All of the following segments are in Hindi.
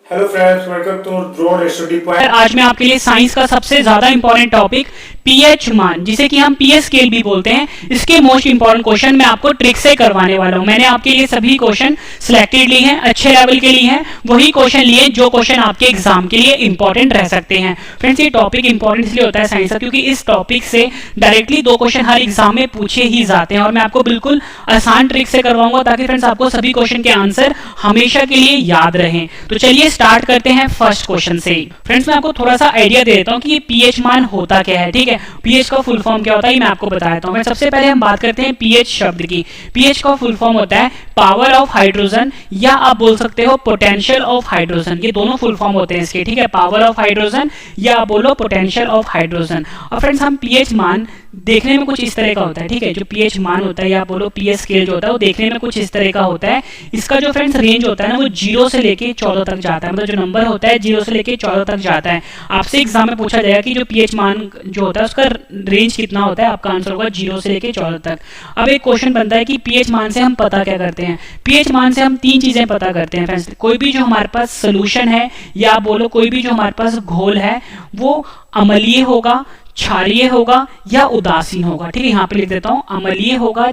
Hello friends, welcome to drone study point. आज मैं आपके लिए साइंस का सबसे ज्यादा इंपॉर्टेंट टॉपिक पीएच मान, जिसे कि हम पीएच स्केल भी बोलते हैं, इसके मोस्ट इंपॉर्टेंट क्वेश्चन मैं आपको ट्रिक से करवाने वाला हूं। मैंने आपके लिए सभी क्वेश्चन सिलेक्टेड लिए हैं, अच्छे लेवल के लिए हैं, वही क्वेश्चन लिए जो क्वेश्चन आपके एग्जाम के लिए इंपॉर्टेंट रह सकते हैं। फ्रेंड्स, ये टॉपिक इंपॉर्टेंट इसलिए होता है साइंस का क्योंकि इस टॉपिक से डायरेक्टली 2 क्वेश्चन हर एग्जाम में पूछे ही जाते हैं और मैं आपको बिल्कुल आसान ट्रिक से करवाऊंगा ताकि फ्रेंड्स आपको सभी क्वेश्चन के आंसर हमेशा के लिए याद रहें। तो चलिए स्टार्ट करते हैं फर्स्ट क्वेश्चन से। फ्रेंड्स, मैं आपको थोड़ा सा आइडिया दे देता हूं कि ये पीएच मान होता क्या है। ठीक है, पीएच का फुल फॉर्म क्या होता है मैं आपको बता देता हूं। सबसे पहले हम बात करते हैं पीएच शब्द की। पीएच का फुल फॉर्म होता है पावर ऑफ हाइड्रोजन, या आप बोल सकते हो पोटेंशियल ऑफ हाइड्रोजन। ये दोनों फुल फॉर्म होते हैं इसके। ठीक है, पावर ऑफ हाइड्रोजन या आप बोलो पोटेंशियल ऑफ हाइड्रोजन। और फ्रेंड्स, हम पीएच मान देखने में कुछ इस तरह का होता है। ठीक है, जो पीएच मान होता है या आप बोलो पीएच स्केल जो होता है वो देखने में कुछ इस तरह का होता है। इसका जो फ्रेंड्स रेंज होता है ना वो 0 से लेके 14 तक जाता है। मतलब जो नंबर होता है 0 से लेके 14 तक जाता है। आपसे एग्जाम में पूछा जाएगा कि जो पीएच मान जो होता है उसका रेंज कितना होता है, आपका आंसर होगा 0 से लेके 14 तक। अब एक क्वेश्चन बनता है कि पीएच मान से हम पता क्या करते हैं। पीएच मान से हम 3 चीजें पता करते हैं फ्रेंड्स। कोई भी जो हमारे पास सोल्यूशन है या आप बोलो कोई भी जो हमारे पास घोल है वो अम्लीय होगा, क्षारीय होगा या उदासीन होगा। ठीक है, यहाँ पे लिख देता हूं अम्लीय होगा।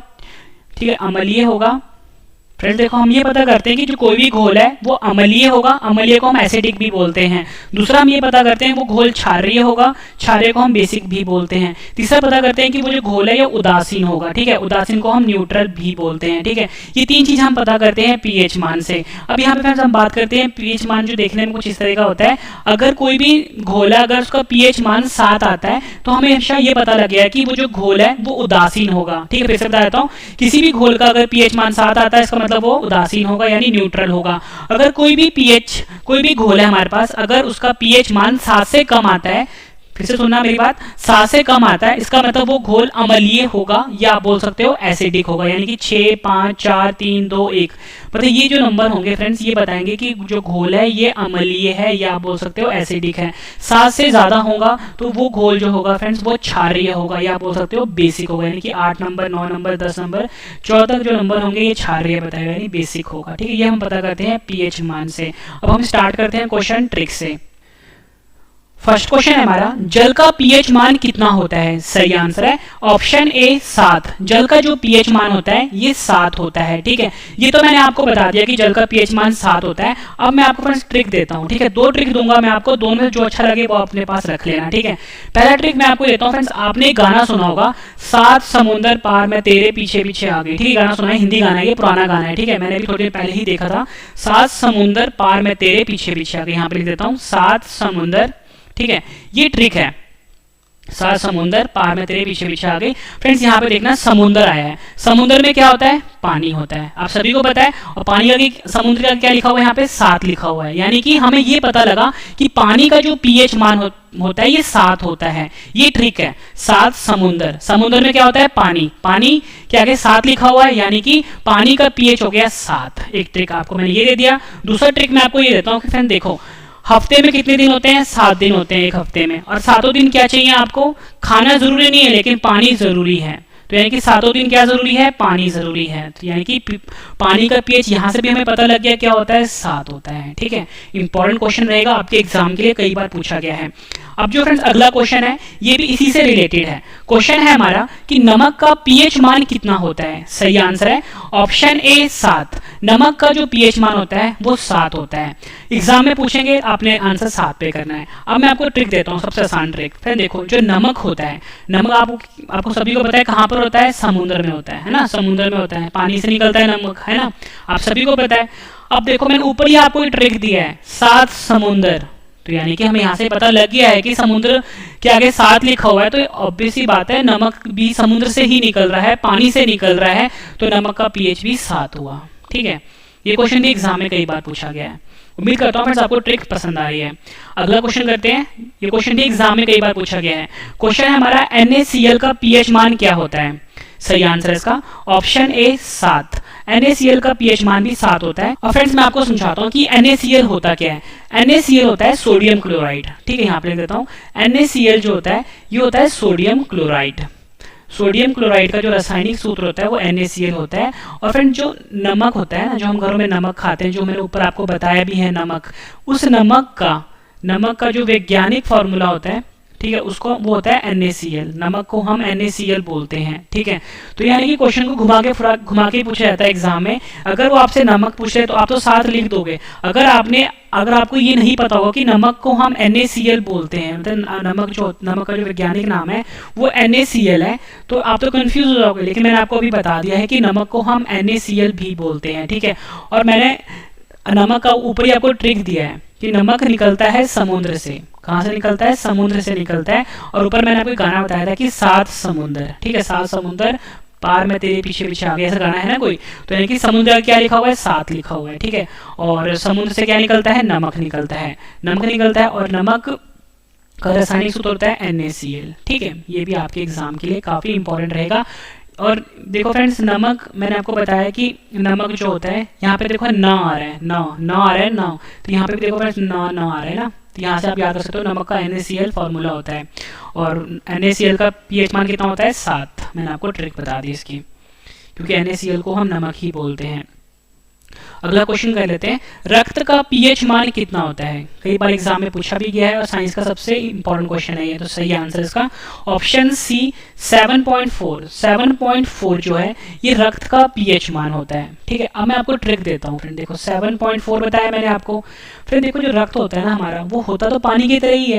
ठीक है, अम्लीय होगा। फ्रेंड्स देखो, हम ये पता करते हैं कि जो कोई भी घोल है वो अम्लीय होगा, अम्लीय को हम एसिडिक भी बोलते हैं। दूसरा हम ये पता करते हैं वो घोल क्षारीय होगा, क्षारीय को हम बेसिक भी बोलते हैं। तीसरा पता करते हैं कि वो जो घोल है ये उदासीन होगा। ठीक है, उदासीन को हम न्यूट्रल भी बोलते हैं। ठीक है, ये 3 चीज हम पता करते हैं पीएच मान से। अब यहाँ पे हम बात करते हैं पीएच मान जो देखने में कुछ इस तरह का होता है। अगर कोई भी घोल है अगर उसका पीएच मान 7 आता है तो हमेशा ये पता लग गया कि वो जो घोल है वो उदासीन होगा। ठीक है, फिर से बता देता हूँ, किसी भी घोल का अगर पीएच मान 7 आता है इसका वो उदासीन होगा यानी न्यूट्रल होगा। अगर कोई भी घोल है हमारे पास, अगर उसका पीएच मान 7 से कम आता है, फिर से सुनना मेरी बात, 7 से कम आता है, इसका मतलब वो घोल अम्लीय होगा या आप बोल सकते हो एसिडिक होगा। यानी कि 6, 5, 4, 3, 2, 1 मतलब ये जो नंबर होंगे फ्रेंड्स ये बताएंगे कि जो घोल है ये अम्लीय है या आप बोल सकते हो एसिडिक है। 7 से ज्यादा होगा तो वो घोल जो होगा फ्रेंड्स वो क्षारीय होगा या आप बोल सकते हो बेसिक होगा। यानी कि 8 नंबर, 9 नंबर, 10 नंबर, 14 तक जो नंबर होंगे ये क्षारीय बताएगा यानी बेसिक होगा। ठीक है, ये हम पता करते हैं पीएच मान से। अब हम स्टार्ट करते हैं क्वेश्चन ट्रिक से। फर्स्ट क्वेश्चन है हमारा, जल का पीएच मान कितना होता है। सही आंसर है ऑप्शन ए 7। जल का जो पीएच मान होता है ये 7 होता है। ठीक है, ये तो मैंने आपको बता दिया कि जल का पीएच मान 7 होता है। अब मैं आपको फ्रेंड्स ट्रिक देता हूं। ठीक है, 2 ट्रिक दूंगा मैं आपको, दोनों में जो अच्छा लगे वो अपने पास रख लेना। ठीक है, पहला ट्रिक मैं आपको देता हूं फ्रेंड्स, आपने एक गाना सुना होगा 7 समुंदर पार मैं तेरे पीछे पीछे आ गई। ठीक है, गाना सुना है, हिंदी गाना है, ये पुराना गाना है। ठीक है, मैंने भी थोड़ी देर पहले ही देखा था। 7 समुंदर पार मैं तेरे पीछे पीछे आ गई। यहाँ पे लिख देता हूँ 7 समुंदर। ठीक है, ये ट्रिक है, 7 समुंदर पार में तेरे पीछे पीछे आ गई। फ्रेंड्स यहाँ पे देखना समुंदर आया है, समुंदर में क्या होता है, पानी होता है, आप सभी को पता है। और पानी का समुद्र का क्या लिखा हुआ है, यहाँ पे 7 लिखा हुआ है। यानी कि हमें ये पता लगा कि पानी का जो पीएच मान होता है ये 7 होता है। ये ट्रिक है, 7 समुंदर, समुंदर में क्या होता है पानी, पानी के आगे 7 लिखा हुआ है यानी कि पानी का पीएच हो गया 7। एक ट्रिक आपको मैंने ये दे दिया। दूसरा ट्रिक मैं आपको ये देता हूँ कि फ्रेंड देखो, हफ्ते में कितने दिन होते हैं, 7 दिन होते हैं एक हफ्ते में। और 7 दिन क्या चाहिए आपको, खाना जरूरी नहीं है लेकिन पानी जरूरी है। तो यानी कि 7 दिन क्या जरूरी है, पानी जरूरी है। तो यानी कि पानी का पीएच यहां से भी हमें पता लग गया क्या होता है, 7 होता है। ठीक है, इंपॉर्टेंट क्वेश्चन रहेगा आपके एग्जाम के लिए, कई बार पूछा गया है। अब जो फ्रेंड्स अगला क्वेश्चन है ये भी इसी से रिलेटेड है। क्वेश्चन है हमारा कि नमक का पीएच मान कितना होता है। सही आंसर है ऑप्शन ए 7। नमक का जो पीएच मान होता है वो 7 होता है। एग्जाम में पूछेंगे, आपने आंसर 7 पे करना है। अब मैं आपको ट्रिक देता हूँ, सबसे आसान ट्रिक। फ्रेंड देखो, जो नमक होता है, नमक आपको सभी को पता है कहाँ पर होता है, समुद्र में होता है ना, समुद्र में होता है, पानी से निकलता है नमक, है ना, आप सभी को पता है। अब देखो मैंने ऊपर ही आपको ट्रिक दिया है 7 समुंदर, तो यानी कि हमें यहाँ से पता लग गया है कि समुद्र के आगे 7 लिखा हुआ है तो ऑब्वियस सी बात है नमक भी समुद्र से ही निकल रहा है, पानी से निकल रहा है, तो नमक का पीएच भी 7 हुआ। ठीक है, ये क्वेश्चन भी एग्जाम में कई बार पूछा गया है। उम्मीद करता हूँ फ्रेंड्स आपको ट्रिक पसंद आ रही है। अगला क्वेश्चन करते हैं, ये क्वेश्चन भी एग्जाम में कई बार पूछा गया है। क्वेश्चन है हमारा NaCl का पीएच मान क्या होता है। सही आंसर है इसका ऑप्शन ए 7। NaCl का पीएच मान भी 7 होता है। और फ्रेंड्स मैं आपको समझाता हूँ कि NaCl होता क्या है। NaCl होता है सोडियम क्लोराइड। ठीक है, यहाँ पे लिख देता हूँ NaCl जो होता है ये होता है सोडियम क्लोराइड। सोडियम क्लोराइड का जो रासायनिक सूत्र होता है वो NaCl होता है। और फ्रेंड जो नमक होता है ना, जो हम घरों में नमक खाते हैं, जो मैंने ऊपर आपको बताया भी है नमक, उस नमक का जो वैज्ञानिक फॉर्मूला होता है, ठीक है, उसको वो होता है NaCl। नमक को हम NaCl बोलते हैं, ठीक है। तो यानी कि क्वेश्चन को घुमा के पूछा जाता है एग्जाम में। अगर वो आपसे नमक पूछ रहे तो आप तो साथ लिख दोगे। अगर आपको ये नहीं पता होगा कि नमक को हम NaCl बोलते हैं, मतलब नमक का जो वैज्ञानिक नाम है वो NaCl है, तो आप तो कंफ्यूज हो जाओगे। लेकिन मैंने आपको अभी बता दिया है कि नमक को हम NaCl भी बोलते हैं, ठीक है। और मैंने नमक का ऊपर ही आपको ट्रिक दिया है कि नमक निकलता है समुद्र से। कहाँ से निकलता है? समुद्र से निकलता है। और ऊपर मैंने आपको गाना बताया था कि 7 समुंदर, ठीक है, 7 समुंदर पार में तेरे पीछे पीछे आ गया, ऐसा गाना है ना कोई। तो यानी कि समुद्र क्या लिखा हुआ है? 7 लिखा हुआ है, ठीक है। और समुद्र से क्या निकलता है? नमक निकलता है, नमक निकलता है। और नमक का रासायनिक सूत्र होता है NaCl, ठीक है। ये भी आपके एग्जाम के लिए काफी इंपॉर्टेंट रहेगा। और देखो फ्रेंड्स, नमक मैंने आपको बताया कि नमक जो होता है, यहाँ पे देखो न आ रहा है, न आ रहा है, न, तो यहाँ पे भी देखो फ्रेंड्स न आ रहा है ना, तो यहाँ से आप याद कर सकते हो नमक का NaCl फॉर्मूला होता है। और NaCl का pH मान कितना होता है? 7। मैंने आपको ट्रिक बता दी इसकी, क्योंकि NaCl को हम नमक ही बोलते हैं। अगला क्वेश्चन कर लेते हैं, रक्त का pH मान कितना होता है? कई बार एग्जाम में पूछा भी गया है और साइंस का सबसे इंपॉर्टेंट क्वेश्चन है ये। तो सही आंसर इसका ऑप्शन सी 7.4। 7.4 जो है ये रक्त का pH मान होता है, ठीक है। अब मैं आपको ट्रिक देता हूँ फ्रेंड। देखो 7.4 बताया मैंने आपको। फ्रेंड देखो जो रक्त होता है ना हमारा, वो होता तो पानी की तरह ही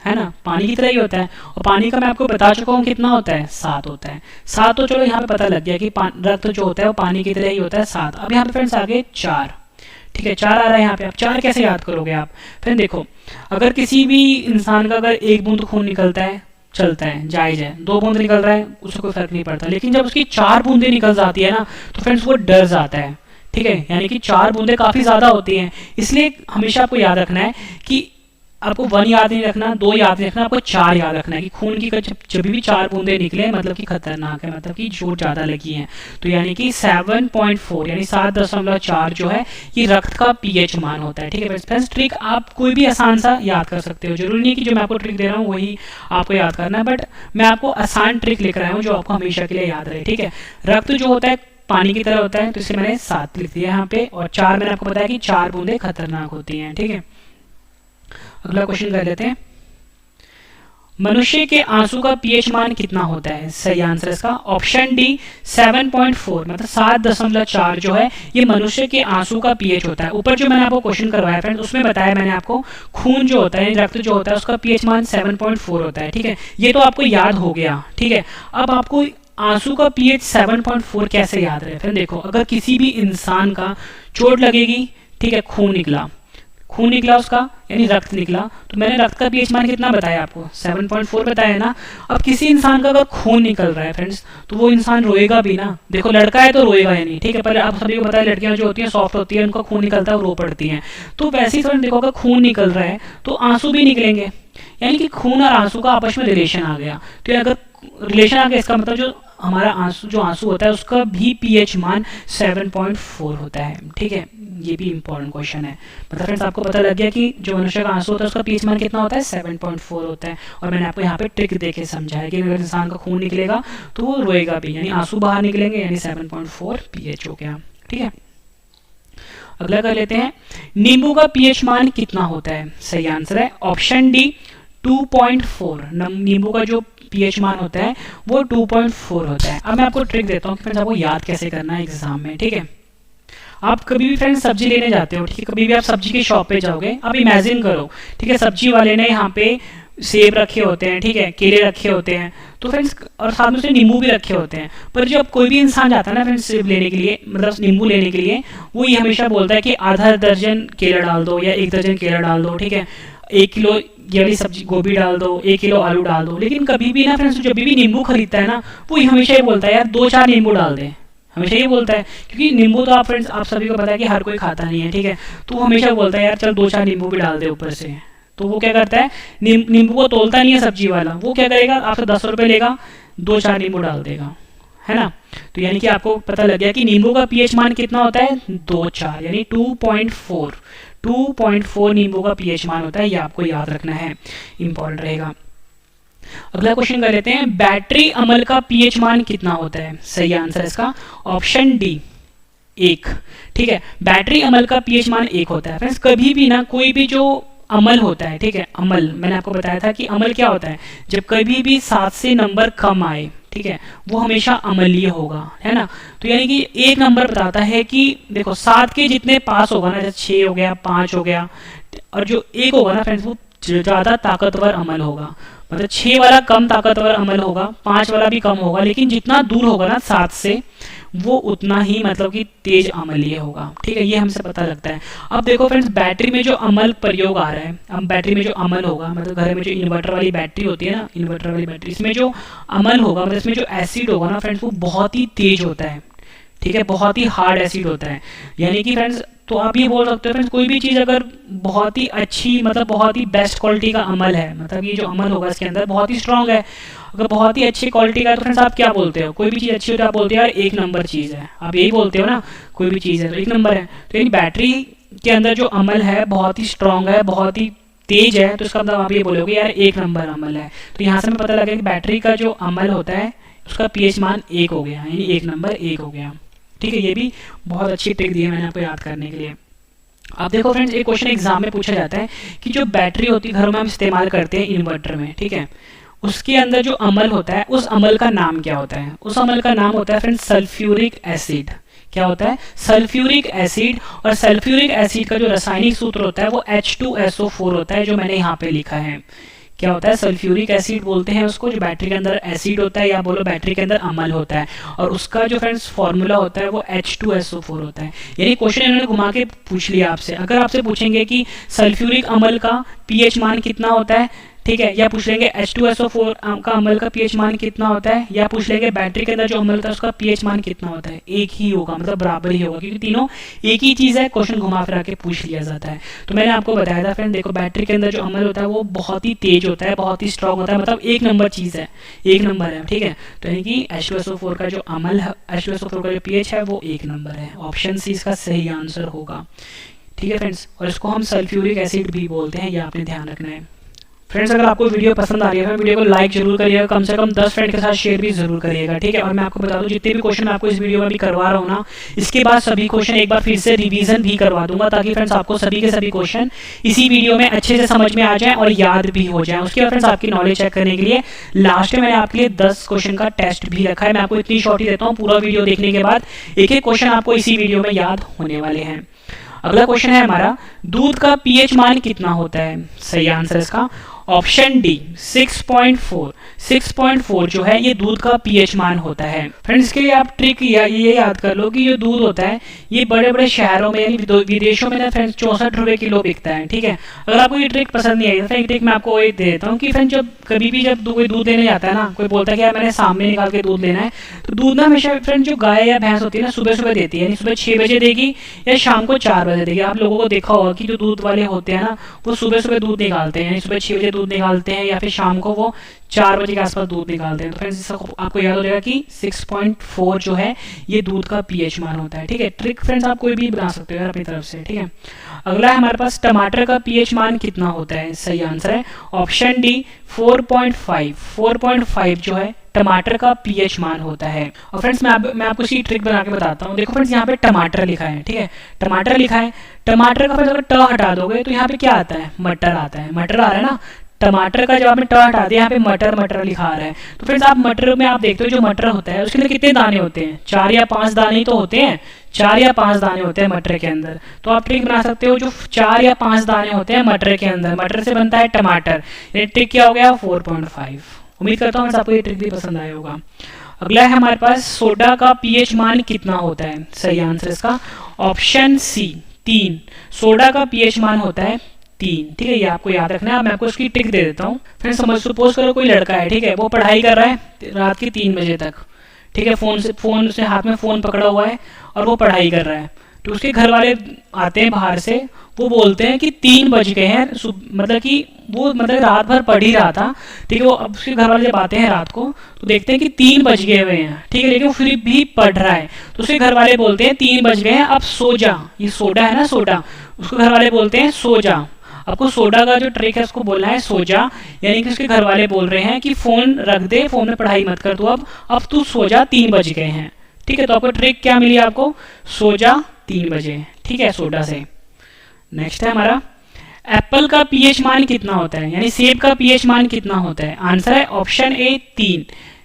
है ना, पानी की तरह ही होता है। और पानी का मैं आपको बता चुका हूँ कितना होता है? 7 होता है। 7 तो चलो यहाँ पे पता लग गया कि रक्त जो होता है वो पानी की तरह ही होता है, 7। अब यहाँ पे फ्रेंड्स आगे 4, ठीक है, 4 आ रहा है यहाँ पे। आप 4 कैसे याद करोगे आप? फ्रेंड देखो, अगर किसी भी इंसान का अगर 1 बूंद खून निकलता है, चलता है, जायज है। 2 बूंद निकल रहा है, उससे कोई फर्क नहीं पड़ता। लेकिन जब उसकी 4 बूंदें निकल जाती है ना, तो फ्रेंड्स वो डर जाता है, ठीक है। यानी कि 4 बूंदें काफी ज्यादा होती हैं। इसलिए हमेशा आपको याद रखना है कि आपको 1 याद नहीं रखना, 2 याद नहीं रखना, आपको 4 याद रखना है कि खून की जब भी 4 बूंदे निकले मतलब कि खतरनाक है, मतलब कि चोट ज्यादा लगी है। तो यानी कि 7.4 यानी 7.4 जो है ये रक्त का pH मान होता है, ठीक है। फ्रेंड्स ट्रिक आप कोई भी आसान सा याद कर सकते हो, जरूरी नहीं कि जो मैं आपको ट्रिक दे रहा हूँ वही आपको याद करना है, बट मैं आपको आसान ट्रिक लिख रहा हूँ जो आपको हमेशा के लिए याद रहे, ठीक है। रक्त जो होता है पानी की तरह होता है, तो इसलिए मैंने 7 लिख दिया यहाँ पे। और 4 मैंने आपको बताया कि 4 बूंदे खतरनाक होती हैं, ठीक है। अगला क्वेश्चन कर लेते हैं, मनुष्य के आंसू का pH मान कितना होता है? सही आंसर इसका ऑप्शन डी 7.4, मतलब 7.4 जो है ये मनुष्य के आंसू का pH होता है। ऊपर जो मैंने आपको क्वेश्चन करवाया फ्रेंड्स, उसमें बताया मैंने आपको खून जो होता है, रक्त जो होता है, उसका pH मान 7.4 होता है, ठीक है। ये तो आपको याद हो गया, ठीक है। अब आपको आंसू का pH 7.4 कैसे याद रहे? फिर देखो, अगर किसी भी इंसान का चोट लगेगी, ठीक है, खून निकला उसका, यानी रक्त निकला, तो मैंने रक्त का pH मान कितना बताया आपको? 7.4 बताया ना। अब किसी इंसान का अगर खून निकल रहा है फ्रेंड्स, तो वो इंसान रोएगा भी ना। देखो लड़का है तो रोएगा या नहीं, ठीक है। पर आप सभी को पता है लड़कियां जो होती हैं सॉफ्ट होती है, उनका खून निकलता है वो रो पड़ती हैं। तो वैसे ही फ्रेंड देखो, अगर खून निकल रहा है तो आंसू भी निकलेंगे, यानी कि खून और आंसू का आपस में रिलेशन आ गया। तो अगर रिलेशन आ गया, इसका मतलब जो हमारा आंसू होता है उसका भी pH मान 7.4 होता है, ठीक है। ये भी इंपॉर्टेंट क्वेश्चन है। मतलब फ्रेंड्स आपको पता लग गया कि जो मनुष्य का आंसू होता है उसका pH मान कितना होता है? 7.4 होता है। और मैंने आपको यहाँ पे ट्रिक देके समझाया कि अगर इंसान का खून निकलेगा तो वो रोएगा भी, यानी आंसू बाहर निकलेंगे, यानी 7.4 pH हो गया, ठीक है। अगला कर लेते हैं, नींबू का pH मान कितना होता है? सही आंसर है ऑप्शन डी 2.4। नींबू का जो pH मान होता है वो 2.4 होता है। अब मैं आपको ट्रिक देता हूँ कि फ्रेंड्स आपको याद कैसे करना है एग्जाम में, ठीक है। आप कभी भी फ्रेंड्स सब्जी लेने जाते हो, ठीक है, कभी भी आप सब्जी की शॉप पे जाओगे, आप इमेजिन करो, ठीक है, सब्जी वाले ने यहाँ पे सेब रखे होते हैं, ठीक है, केले रखे होते हैं, तो फ्रेंड्स और साथ में उसने नींबू भी रखे होते हैं। पर जब कोई भी इंसान जाता है ना फ्रेंड्स सेब लेने के लिए, मतलब नींबू लेने के लिए, वो ये हमेशा बोलता है कि आधा दर्जन केला डाल दो या 1 दर्जन केला डाल दो, ठीक है, 1 किलो ये वाली सब्जी गोभी डाल दो, 1 किलो आलू डाल दो। लेकिन कभी भी ना फ्रेंड्स जब भी नींबू खरीदता है ना, वो हमेशा ही बोलता है यार 2-4 नींबू डाल दे, हमेशा ये बोलता है। क्योंकि नींबू तो आप फ्रेंड्स आप सभी को पता है कि हर कोई खाता नहीं है, ठीक है। तो वो हमेशा बोलता है यार चल 2-4 नींबू भी डाल दे ऊपर से। तो वो क्या करता है, नींबू को तोलता नहीं है सब्जी वाला, वो क्या करेगा, आपसे 10 रुपये लेगा, 2-4 नींबू डाल देगा, है ना। तो यानी कि आपको पता लग गया कि नींबू का pH मान कितना होता है? 2-4 यानी 2.4 नींबू का pH मान होता है। ये आपको याद रखना है, इंपॉर्टेंट रहेगा। अगला क्वेश्चन कर लेते हैं, बैटरी अम्ल का पीएच मान कितना होता है? सही आंसर है इसका ऑप्शन डी, 1। ठीक है, बैटरी अम्ल का पीएच मान 1 होता है। फ्रेंड्स कभी भी ना कोई भी जो अम्ल होता है, ठीक है, अम्ल मैंने आपको बताया था कि अम्ल क्या होता है, जब कभी भी 7 से नंबर कम आए, ठीक है, वो हमेशा अम्लीय होगा, है ना। तो यानी कि एक नंबर बताता है कि देखो 7 के जितने पास होगा ना, जैसे 6 हो गया, 5 हो गया, और जो 1 होगा ना फ्रेंड्स वो ज़्यादा ताकतवर अम्ल होगा। मतलब 6 वाला कम ताकतवर अम्ल होगा, 5 वाला भी कम होगा, लेकिन जितना दूर होगा ना 7 से वो उतना ही मतलब कि तेज अम्लीय होगा। ठीक है, ये हमसे पता लगता है। अब देखो फ्रेंड्स, बैटरी में जो अम्ल प्रयोग आ रहा है, अब बैटरी में जो अम्ल होगा, मतलब घर में जो इन्वर्टर वाली बैटरी होती है ना, इन्वर्टर वाली बैटरी, इसमें जो अम्ल होगा, मतलब इसमें जो एसिड होगा ना फ्रेंड्स, वो बहुत ही तेज होता है। ठीक है, बहुत ही हार्ड एसिड होता है। यानी कि फ्रेंड्स, तो आप ये बोल सकते हो फ्रेंड्स, कोई भी चीज़ अगर बहुत ही अच्छी, मतलब बहुत ही बेस्ट क्वालिटी का अमल है, मतलब ये जो अमल होगा इसके अंदर बहुत ही स्ट्रांग है, अगर बहुत ही अच्छी क्वालिटी का है, तो फ्रेंड्स आप क्या बोलते हो? कोई भी चीज़ अच्छी होती है आप बोलते हो यार 1 नंबर चीज़ है, आप यही बोलते हो ना, कोई भी चीज़ है तो 1 नंबर है। तो यानी बैटरी के अंदर जो अमल है बहुत ही स्ट्रांग है, बहुत ही तेज है, तो इसका मतलब आप ये बोलोगे यार 1 नंबर अमल है। तो यहाँ से हमें पता लगा कि बैटरी का जो अमल होता है उसका पीएच मान 1 हो गया, यानी 1 नंबर 1 हो गया। ठीक है, ये भी बहुत अच्छी ट्रिक दी है मैंने आपको याद करने के लिए। अब देखो फ्रेंड्स, एक क्वेश्चन एग्जाम में पूछा जाता है कि जो बैटरी होती है घरों में हम इस्तेमाल करते हैं इन्वर्टर में, ठीक है, उसके अंदर जो अमल होता है उस अमल का नाम क्या होता है? उस अमल का नाम होता है फ्रेंड्स सल्फ्यूरिक एसिड। क्या होता है? Sulphuric acid. और सल्फ्यूरिक एसिड का जो रासायनिक सूत्र होता है वो H2SO4 होता है, जो मैंने यहाँ पे लिखा है। क्या होता है? सल्फ्यूरिक एसिड बोलते हैं उसको, जो बैटरी के अंदर एसिड होता है, या बोलो बैटरी के अंदर अमल होता है, और उसका जो फ्रेंड्स फॉर्मूला होता है वो H2SO4 होता है। यानी क्वेश्चन इन्होंने घुमा के पूछ लिया आपसे। अगर आपसे पूछेंगे कि सल्फ्यूरिक अमल का पीएच मान कितना होता है, ठीक है, या पूछ लेंगे H2SO4 का अम्ल का पीएच मान कितना होता है, या पूछ लेंगे बैटरी के अंदर जो अम्ल होता है उसका पीएच मान कितना होता है, एक ही होगा, मतलब बराबर ही होगा, क्योंकि तीनों एक ही चीज़ है, क्वेश्चन घुमा फिरा के पूछ लिया जाता है। तो मैंने आपको बताया था फ्रेंड, देखो बैटरी के अंदर जो अम्ल होता है वो बहुत ही तेज होता है, बहुत ही स्ट्रॉन्ग होता है, मतलब 1 नंबर चीज़ है, 1 नंबर है। ठीक है, तो यानी कि H2SO4 का जो अमल है, H2SO4 का जो पीएच है वो 1 नंबर है। ऑप्शन सी इसका सही आंसर होगा। ठीक है फ्रेंड्स, और इसको हम सल्फ्यूरिक एसिड भी बोलते हैं, ये आपने ध्यान रखना है। फ्रेंड्स, अगर आपको वीडियो पसंद आ रही है वीडियो को लाइक जरूर करिएगा, कम से कम 10 फ्रेंड के साथ शेयर भी जरूर करिएगा। ठीक है, और मैं आपको बता दूं जितने भी क्वेश्चन मैं आपको इस वीडियो में भी करवा रहा हूँ ना, इसके बाद सभी क्वेश्चन एक बार फिर से रिवीजन भी करवा दूंगा, ताकि फ्रेंड्स आपको सभी के सभी क्वेश्चन इसी वीडियो में अच्छे से समझ में आ जाए और याद भी हो जाए। उसके बाद फ्रेंड्स आपकी नॉलेज चेक करने के लिए लास्ट में मैंने आपके लिए 10 क्वेश्चन का टेस्ट भी रखा है। मैं आपको इतनी शॉर्ट ही देता हूँ, पूरा वीडियो देखने के बाद एक एक क्वेश्चन आपको इसी वीडियो में याद होने वाले हैं। अगला क्वेश्चन है हमारा, दूध का पीएच मान कितना होता है? सही आंसर इसका ऑप्शन डी, 6.4। 6.4 जो है ये दूध का पीएच मान होता है। फ्रेंड्स, इसके लिए आप ट्रिक ये याद कर लो कि जो दूध होता है ये बड़े बड़े शहरों में यानी विदेशों में ना फ्रेंड्स 64 रुपये किलो बिकता है। ठीक है, अगर आपको ये ट्रिक पसंद नहीं आई तो एक ट्रिक मैं आपको ये दे देता हूँ कि फ्रेंड्स जब कभी भी जब कोई दूध लेने जाता है ना, कोई बोलता है कि यार मैंने सामने निकाल के दूध लेना है, तो दूध ना हमेशा फ्रेंड्स जो गाय या भैंस होती है ना सुबह सुबह देती है, यानी सुबह 6 बजे देगी या शाम को 4 बजे देगी। आप लोगों को देखा होगा कि जो दूध वाले होते हैं ना वो सुबह सुबह दूध निकालते हैं, यानी सुबह 6 बजे दूध निकालते हैं, या फिर शाम को वो 4 बजे के आसपास दूध निकालते हैं। तो फ्रेंड्स इसका आपको याद हो जाएगा कि 6.4 जो है ये दूध का पीएच मान होता है। ठीक है, ट्रिक फ्रेंड्स आप कोई भी बना सकते हो यार अपनी तरफ से। ठीक है, अगला है हमारे पास, टमाटर का पीएच मान कितना होता है? सही आंसर है ऑप्शन डी, 4.5। 4.5 जो है टमाटर का पीएच मान होता है। और फ्रेंड्स मैं आपको इसी ट्रिक बना के बताता हूँ। देखो फ्रेंड्स, यहाँ पे टमाटर लिखा है, ठीक है, टमाटर लिखा है, टमाटर का फ्रेंड्स अगर ट हटा दोगे तो यहाँ पे क्या आता है? मटर आता है। मटर आ रहा है ना, टमाटर का जब आपने ट हटा दिया यहाँ पे मटर मटर लिखा आ रहा है। तो फ्रेंड्स आप मटर में आप देखते हो जो मटर होता है उसके अंदर कितने दाने होते हैं? 4 या 5 दाने ही तो होते हैं, 4 या 5 दाने होते हैं मटर के अंदर। तो आप ट्रिक बना सकते हो, जो 4 या 5 दाने होते हैं मटर के अंदर, मटर से बनता है टमाटर। ये ट्रिक क्या हो गया? 4.5। उम्मीद करता हूँ आपको ये ट्रिक भी पसंद आया होगा। अगला है हमारे पास, सोडा का पीएच मान कितना होता है? सही आंसर इसका ऑप्शन सी, 3। सोडा का पीएच मान होता है 3। ठीक है, ये आपको याद रखना है। मैं आपको इसकी ट्रिक दे देता हूँ। फ्रेंड्स सपोज करो कोई लड़का है, ठीक है, वो पढ़ाई कर रहा है रात के 3 बजे तक, ठीक है, फोन से हाथ में फ़ोन पकड़ा हुआ है और वो पढ़ाई कर रहा है। तो उसके घर वाले आते हैं बाहर से, वो बोलते हैं कि 3 बज गए हैं, मतलब कि वो मतलब रात भर पढ़ ही रहा था, ठीक है, वो अब उसके घर वाले जब आते हैं रात को तो देखते हैं कि 3 बज गए हुए हैं, ठीक है, लेकिन वो फिर भी पढ़ रहा है। तो उसके घर वाले बोलते हैं 3 बज गए हैं, अब सो जा। ये सोडा है ना, सोडा, उसको घर वाले बोलते हैं सो जा, आपको सोडा का जो ट्रिक है उसको बोलना है सोजा, यानी कि उसके घर वाले बोल रहे हैं कि फोन रख दे, फोन में पढ़ाई मत कर तू, अब तू सो जा, 3 बज गए हैं। ठीक है, तो आपको ट्रिक क्या मिली, आपको सो जा 3 बजे। ठीक है, सोडा से। नेक्स्ट है हमारा एप्पल का पीएच मान कितना होता है, यानी सेब का पीएच मान कितना होता है। आंसर है ऑप्शन ए 3।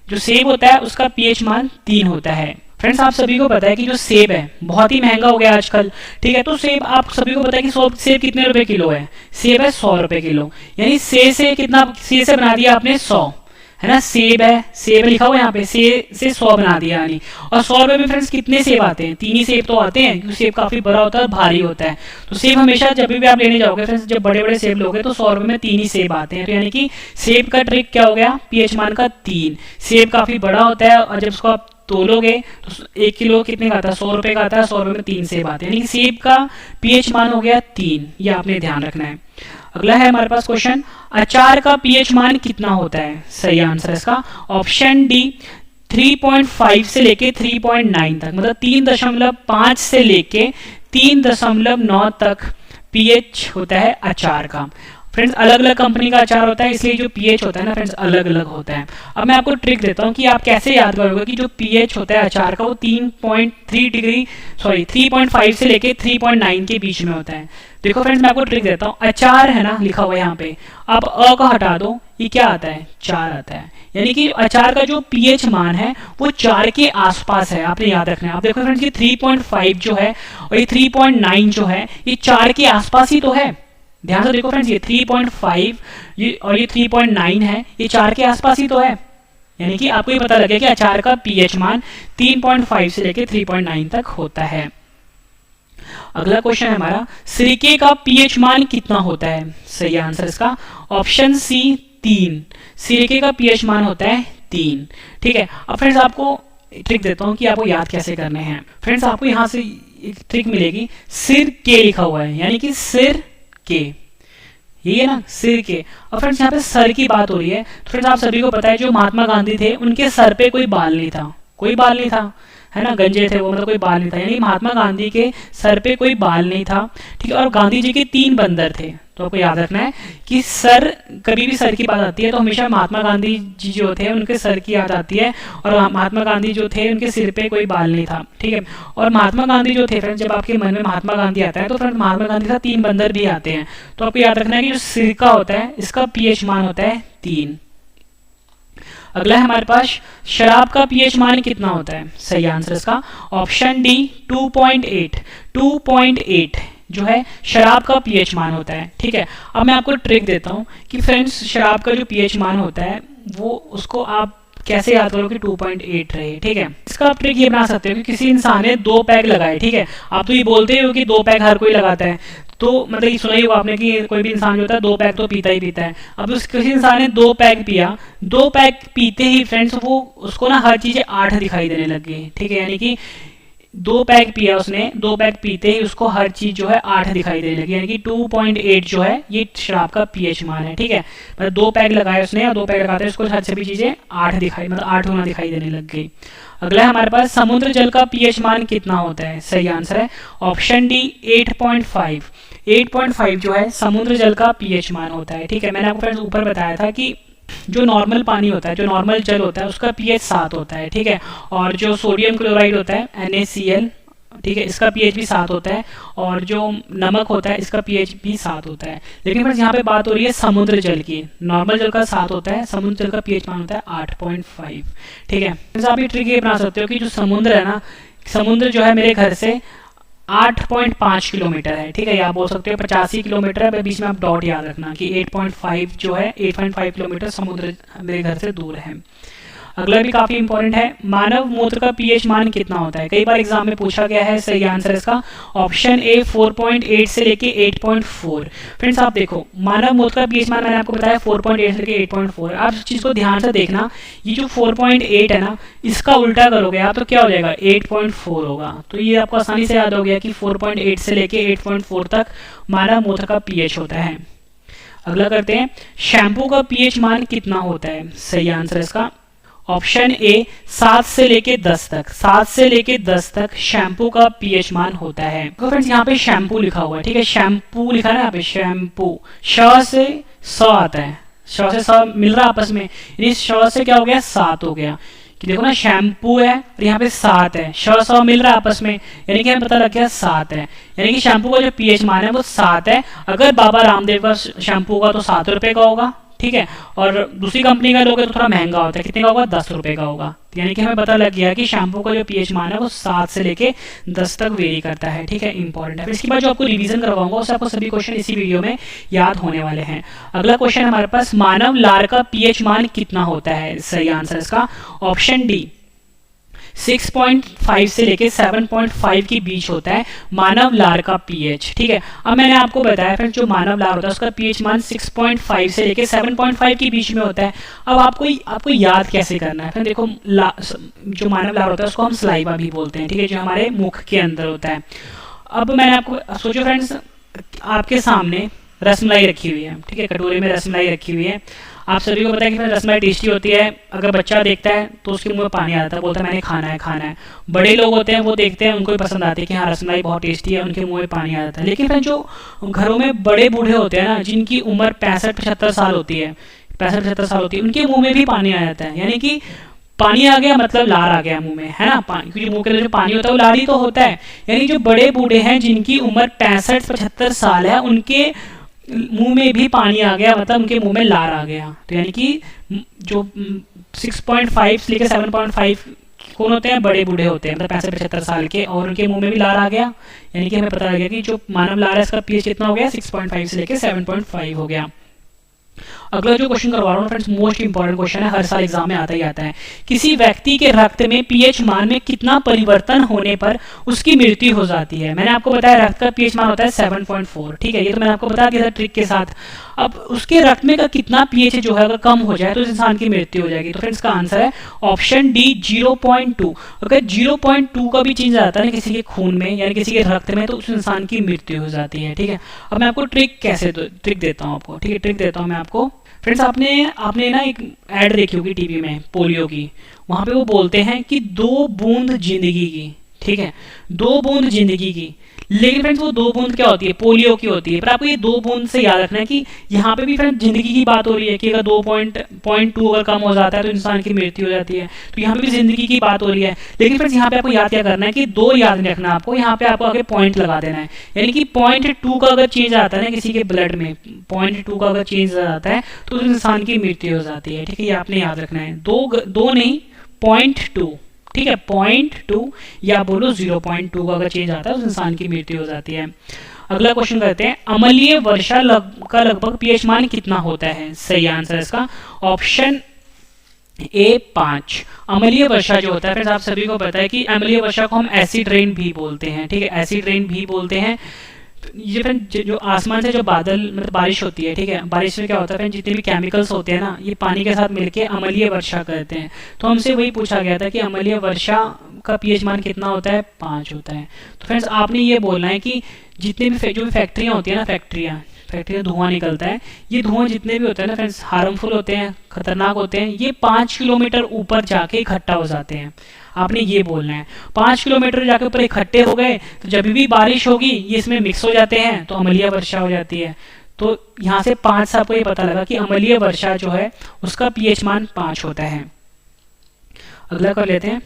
जो सेब होता है उसका पीएच मान 3 होता है। फ्रेंड्स, आप सभी को पता है कि जो सेब है बहुत ही महंगा हो गया आजकल। ठीक है, तो सेब आप सभी को पता है कि सेब कितने रुपए किलो है, सेब है 100 रुपए किलो, यानी से कितना, से बना दिया आपने 100, है ना। सेब है, सेब लिखा हुआ है यहाँ पे, से 100 बना दिया यानी। और 100 रुपए में फ्रेंड्स कितने सेब आते हैं, 3 ही सेब तो आते हैं, क्योंकि सेब काफी बड़ा होता है, भारी होता है। तो सेब हमेशा जब भी आप लेने जाओगे फ्रेंड्स, जब बड़े बड़े सेब लोगे तो 100 रुपए में 3 ही सेब आते हैं। तो यानी कि सेब का ट्रिक क्या हो गया, पीएच मान का 3। सेब काफी बड़ा होता है और जब उसको आप तोलोगे तो 1 किलो कितने का आता है, 100 रुपए का आता है, 100 रुपए में 3 सेब आते हैं, यानी कि सेब का पीएच मान हो गया 3। ये आपने ध्यान रखना है। अगला है हमारे पास क्वेश्चन, अचार का पीएच मान कितना होता है। सही आंसर है इसका ऑप्शन डी 3.5 से लेके 3.9 तक, मतलब 3.5 से लेके 3.9 तक पीएच होता है अचार का। फ्रेंड्स, अलग अलग कंपनी का अचार होता है, इसलिए जो पीएच होता है ना फ्रेंड्स अलग अलग होता है। अब मैं आपको ट्रिक देता हूँ कि आप कैसे याद करोगे कि जो पीएच होता है अचार का वो 3.5 से लेके 3.9 के बीच में होता है। देखो फ्रेंड्स, मैं आपको ट्रिक देता हूँ, अचार है ना लिखा हुआ है यहाँ पे, आप अ को हटा दो, ये क्या आता है, 4 आता है, यानी कि अचार का जो पीएच मान है वो 4 के आसपास है, आपने याद रखना है। आप देखो फ्रेंड्स, ये 3.5 जो है और ये 3.9 जो है ये 4 के आसपास ही तो है। ध्यान से देखो फ्रेंड्स, ये 3.5 और ये 3.9 है, ये 4 के आसपास ही तो है, यानी कि आपको ये पता लगे कि अचार का पीएच मान 3.5 से लेकर 3.9 तक होता है। अगला क्वेश्चन है हमारा, सिरके का पीएच मान कितना होता है। सही आंसर इसका ऑप्शन सी 3। सिरके का पीएच मान होता है 3। ठीक है, अब फ्रेंड्स आपको ट्रिक देता हूं कि आपको याद कैसे करने हैं। फ्रेंड्स, आपको यहां से एक ट्रिक मिलेगी, सिर के लिखा हुआ है, यानी कि सिर के, यही है ना, सिर के। और फ्रेंड्स यहाँ पे सर की बात हो रही है, तो फ्रेंड्स आप सभी को पता है जो महात्मा गांधी थे उनके सर पे कोई बाल नहीं था, कोई बाल नहीं था, है ना, गंजे थे वो, मतलब कोई बाल नहीं था, यानी महात्मा गांधी के सर पे कोई बाल नहीं था। ठीक है, और गांधी जी के 3 बंदर थे। तो आपको याद रखना है कि सर, कभी भी सर की बात आती है तो हमेशा महात्मा गांधी जी जो थे उनके सर की याद आती है, और महात्मा गांधी जो थे उनके सिर पे कोई बाल नहीं था। ठीक है, और महात्मा गांधी जो थे फ्रेंड्स, जब आपके मन में महात्मा गांधी आता है तो फ्रेंड्स महात्मा गांधी का 3 बंदर भी आते हैं। तो आपको याद रखना है कि जो सिर का होता है इसका पीएच मान होता है 3। अगला है हमारे पास, शराब का पीएच मान कितना होता है। सही आंसर इसका ऑप्शन डी 2.8। 2.8 जो है शराब का पीएच मान होता है। ठीक है, अब मैं आपको ट्रिक देता हूं कि फ्रेंड्स शराब का जो पीएच मान होता है वो उसको आप कैसे याद करो कि 2.8 रहे। ठीक है, इसका आप ट्रिक ये बना सकते हो कि किसी इंसान ने 2 पैग लगाए। ठीक है, आप तो ये बोलते हो कि 2 पैग हर कोई लगाता है, तो मतलब ये सुना ही होगा आपने कि कोई भी इंसान जो होता है 2 पैग तो पीता ही पीता है। अब उस किसी इंसान ने 2 पैग पिया, 2 पैग पीते ही फ्रेंड्स वो उसको ना हर चीजें 8 दिखाई देने लग गई। ठीक है, यानी कि 2 पैग पिया उसने, 2 पैग पीते ही उसको हर चीज जो है 8 दिखाई देने लगी, यानी कि 2.8 जो है ये शराब का पीएच मान है। ठीक है, मतलब 2 पैग लगाए उसने और 2 पैग लगाते उसको हर सभी चीजें 8 दिखाई, मतलब 8 होना दिखाई देने लग गई। अगला है हमारे पास, समुद्र जल का पीएच मान कितना होता है। सही आंसर है ऑप्शन डी 8.5। 8.5 जो है समुद्र जल का पीएच मान होता है। ठीक है, मैंने आपको फ्रेंड्स ऊपर बताया था कि जो नॉर्मल पानी होता है, जो नॉर्मल जल होता है उसका पीएच 7 होता है। ठीक है, और जो सोडियम क्लोराइड होता है NaCl, ठीक है, इसका पीएच भी 7 होता है, और जो नमक होता है इसका पीएच भी 7 होता है। लेकिन फ्रेंड्स यहाँ पे बात हो रही है समुद्र जल की। नॉर्मल जल का 7 होता है, समुद्र जल का पीएच मान होता है 8.5। ठीक है, आप ये ट्रिक ये बना सकते हो कि जो समुद्र है ना, समुद्र जो है मेरे घर से 8.5 किलोमीटर है। ठीक है, आप बोल सकते हो 85 किलोमीटर है, बीच में आप डॉट याद रखना कि 8.5 जो है 8.5 किलोमीटर समुद्र मेरे घर से दूर है। अगला भी काफी इंपॉर्टेंट है, मानव मूत्र का पीएच मान कितना होता है। कई बार एग्जाम में पूछा गया है। सही आंसर इसका ऑप्शन ए 4.8 से लेके 8.4। फ्रेंड्स आप देखो, मानव मूत्र का पीएच मान मैंने आपको बताया 4.8 से लेके 8.4। आप इस चीज को ध्यान से देखना, ये जो 4.8 है ना इसका उल्टा करोगे आप तो क्या हो जाएगा 8.4 होगा। तो ये आपको आसानी से याद हो गया कि 4.8 से लेके 8.4 तक मानव मूत्र का पीएच होता है। अगला करते हैं, शैम्पू का पीएच मान कितना होता है। सही आंसर इसका ऑप्शन ए 7 से लेके 10 तक, 7 से लेके 10 तक शैम्पू का पीएच मान होता है। तो फ्रेंड्स यहाँ पे शैम्पू लिखा हुआ है, ठीक है, शैम्पू लिखा है ना यहाँ पे, शैम्पू, श से स आता है, श से स मिल रहा है आपस में, यानी श से क्या हो गया 7 हो गया, कि देखो ना शैम्पू है और यहाँ पे 7 है, श स मिल रहा है आपस में, यानी कि हमें पता लग गया 7 है, यानी कि शैम्पू का जो पीएच मान है वो 7 है। अगर बाबा रामदेव का शैम्पू होगा तो 7 रुपए का होगा, ठीक है, और दूसरी कंपनी का लोगे तो थोड़ा महंगा होता है, कितने का होगा 10 रुपए का होगा। तो यानी कि हमें पता लग गया कि शैम्पू का जो पीएच मान है वो 7 से लेके 10 तक वेरी करता है, ठीक है, इंपॉर्टेंट है। फिर इसके बाद जो आपको रिवीजन करवाऊंगा उससे आपको सभी क्वेश्चन इसी वीडियो में याद होने वाले हैं। अगला क्वेश्चन हमारे पास, मानव लार का पीएच मान कितना होता है? सही आंसर इसका ऑप्शन डी 6.5 से लेके 7.5 के बीच होता है मानव लार का पीएच, ठीक है। अब मैंने आपको बताया फ्रेंड्स जो मानव लार होता है उसका पीएच मान 6.5 से लेके 7.5 के बीच में होता है। अब आपको याद कैसे करना है? फिर देखो जो मानव लार होता है उसको हम सलाइवा भी बोलते हैं, ठीक है, जो हमारे मुख के अंदर होता है। अब मैंने आपको सोचो फ्रेंड्स, आपके सामने रसमलाई रखी हुई है, ठीक है, कटोरे में रसमलाई रखी हुई है। आप सभी को पता है कि रसमलाई टेस्टी होती है, अगर बच्चा देखता है तो उसके मुंह में पानी आता है, बोलता है मैंने खाना है खाना है। बड़े लोग होते हैं वो देखते हैं, उनको भी पसंद आती है कि हाँ रसमलाई बहुत टेस्टी है, उनके मुंह में पानी आता है। लेकिन फिर जो घरों में बड़े बूढ़े होते हैं ना, जिनकी उम्र 65-75 साल होती है, 65-75 साल होती है, उनके मुंह में भी पानी आ जाता है, यानी कि पानी आ गया मतलब लार आ गया मुंह में, है ना, क्योंकि मुंह के अंदर जो पानी होता है वो लार ही तो होता है। यानी जो बड़े बूढ़े हैं जिनकी उम्र 65-75 साल है, उनके मुंह में भी पानी आ गया, मतलब उनके मुंह में लार आ गया। तो यानी कि जो 6.5 से लेकर 7.5 कौन होते हैं? बड़े बूढ़े होते हैं, मतलब 65-75 साल के, और उनके मुंह में भी लार आ गया। यानी कि हमें पता लग गया कि जो मानव लार है इसका पीएच कितना हो गया? 6.5 से लेकर 7.5 हो गया। अगला जो क्वेश्चन करवा रहा हूँ फ्रेंड्स, मोस्ट इंपॉर्टेंट क्वेश्चन है, हर साल एग्जाम में आता ही आता है। किसी व्यक्ति के रक्त में पीएच मान में कितना परिवर्तन होने पर उसकी मृत्यु हो जाती है? मैंने आपको बताया रक्त का पीएच मान होता है 7.4, ठीक है, ये तो मैंने आपको बता दिया था ट्रिक के साथ। अब उसके रक्त में का कितना पीएच जो है अगर कम हो जाए तो उस इंसान की मृत्यु हो जाएगी। तो फ्रेंड्स का आंसर है ऑप्शन डी 0.2। अगर 0.2 का भी चेंज आता है ना किसी के खून में यानी किसी के रक्त में, तो उस इंसान की मृत्यु हो जाती है, ठीक है। अब मैं आपको ट्रिक देता हूँ आपको, ठीक है, ट्रिक देता हूँ मैं आपको। फ्रेंड्स आपने ना एक ऐड देखी होगी टीवी में पोलियो की, वहां पे वो बोलते हैं कि 2 बूंद जिंदगी की, ठीक है, 2 बूंद जिंदगी की। लेकिन फ्रेंड्स वो 2 बूंद क्या होती है? पोलियो की होती है। पर आपको ये 2 बूंद से याद रखना है कि यहाँ पे भी फ्रेंड्स जिंदगी की बात हो रही है कि अगर 2.2 अगर कम हो जाता है तो इंसान की मृत्यु हो जाती है, तो यहाँ पे भी जिंदगी की बात हो रही है। लेकिन फ्रेंड्स यहाँ पे आपको याद क्या करना है कि 2 याद नहीं रखना आपको, यहाँ पे आपको आगे पॉइंट लगा देना है, यानी कि 0.2 का अगर चेंज आता है ना किसी के ब्लड में, 0.2 का अगर चेंज आता है तो उस इंसान की मृत्यु हो जाती है, ठीक है, ये आपने याद रखना है। 2 नहीं 0.2, ठीक है, 0.2 या बोलो 0.2 का अगर चेंज आता है तो इंसान की मृत्यु हो जाती है। अगला क्वेश्चन करते हैं, अम्लीय वर्षा का लगभग पीएच मान कितना होता है? सही आंसर इसका ऑप्शन ए 5। अम्लीय वर्षा जो होता है फ्रेंड्स आप सभी को पता है कि अम्लीय वर्षा को हम एसिड रेन भी बोलते हैं, ठीक है, एसिड रेन भी बोलते हैं। ये फ्रेंड जो आसमान से जो बादल मतलब बारिश होती है, ठीक है, बारिश में क्या होता है फ्रेंड, जितने भी केमिकल्स होते हैं ना ये पानी के साथ मिलके अम्लीय वर्षा करते हैं। तो हमसे वही पूछा गया था कि अम्लीय वर्षा का पीएच मान कितना होता है? 5 होता है। तो फ्रेंड्स आपने ये बोलना है कि जितने भी जो फैक्ट्रियाँ होती है ना, फैक्ट्री धुआं निकलता है, ये धुआं जितने भी होते हैं ना फ्रेंड्स हार्मफुल होते हैं, खतरनाक होते हैं, ये 5 किलोमीटर ऊपर जाके इकट्ठा हो जाते हैं। आपने ये बोलना है 5 किलोमीटर जाके ऊपर इकट्ठे हो गए तो जब भी बारिश होगी ये इसमें मिक्स हो जाते हैं तो अम्लीय वर्षा हो जाती है। तो यहाँ से 5 से आपको ये पता लगा कि अम्लीय वर्षा जो है उसका पीएच मान 5 होता है। अगला कर लेते हैं,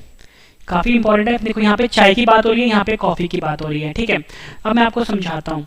काफी इंपॉर्टेंट है। देखो यहाँ पे चाय की बात हो रही है, यहाँ पे कॉफी की बात हो रही है, ठीक है। अब मैं आपको समझाता हूँ,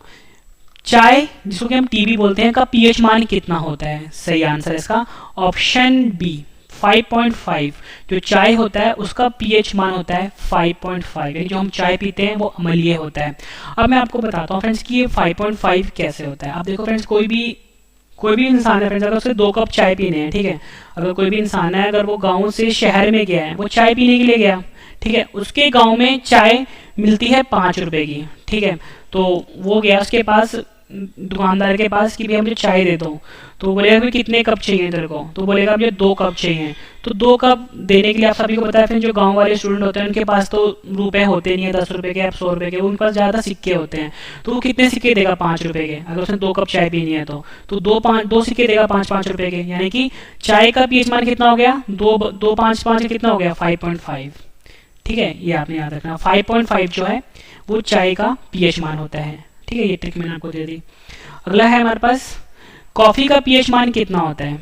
चाय जिसको कि हम टीबी बोलते हैं का पीएच मान कितना होता है? सही आंसर इसका ऑप्शन बी 5.5। जो चाय होता है उसका पीएच मान होता है 5.5, यानी जो हम चाय पीते हैं वो अम्लीय होता है। अब मैं आपको बताता हूँ फ्रेंड्स कि ये 5.5 कैसे होता है। आप देखो फ्रेंड्स कोई भी इंसान है फ्रेंड्स, अगर उसे 2 कप चाय पीने हैं, ठीक है, अगर कोई भी इंसान है अगर वो गाँव से शहर में गया है, वो चाय पीने के लिए गया, ठीक है, उसके गाँव में चाय मिलती है 5 रुपए की, ठीक है, तो वो गया उसके पास दुकानदार के पास कि भैया मुझे चाय दे दो, तो बोलेगा भाई कितने कप चाहिए तेरे को, तो बोलेगा मुझे 2 कप चाहिए। तो 2 कप देने के लिए आप सभी को पता है, फिर जो गांव वाले स्टूडेंट होते हैं उनके पास तो रुपए होते नहीं है 10 रुपए के या 100 रुपए के, उनके पास ज़्यादा सिक्के होते हैं। तो वो कितने सिक्के देगा? 5 रुपए के। अगर उसने 2 कप चाय पीनी है तो 2 सिक्के देगा 5-5 रुपए के, यानी कि चाय का पीएच मान कितना हो गया? 2 5 5 कितना हो गया? 5.5। ठीक है, ये आपने याद रखना। 5.5 जो है वो चाय का पीएच मान होता है। ठीक है, ये ट्रिक मैंने आपको दे दी। अगला है हमारे पास कॉफ़ी का पीएच मान कितना होता है।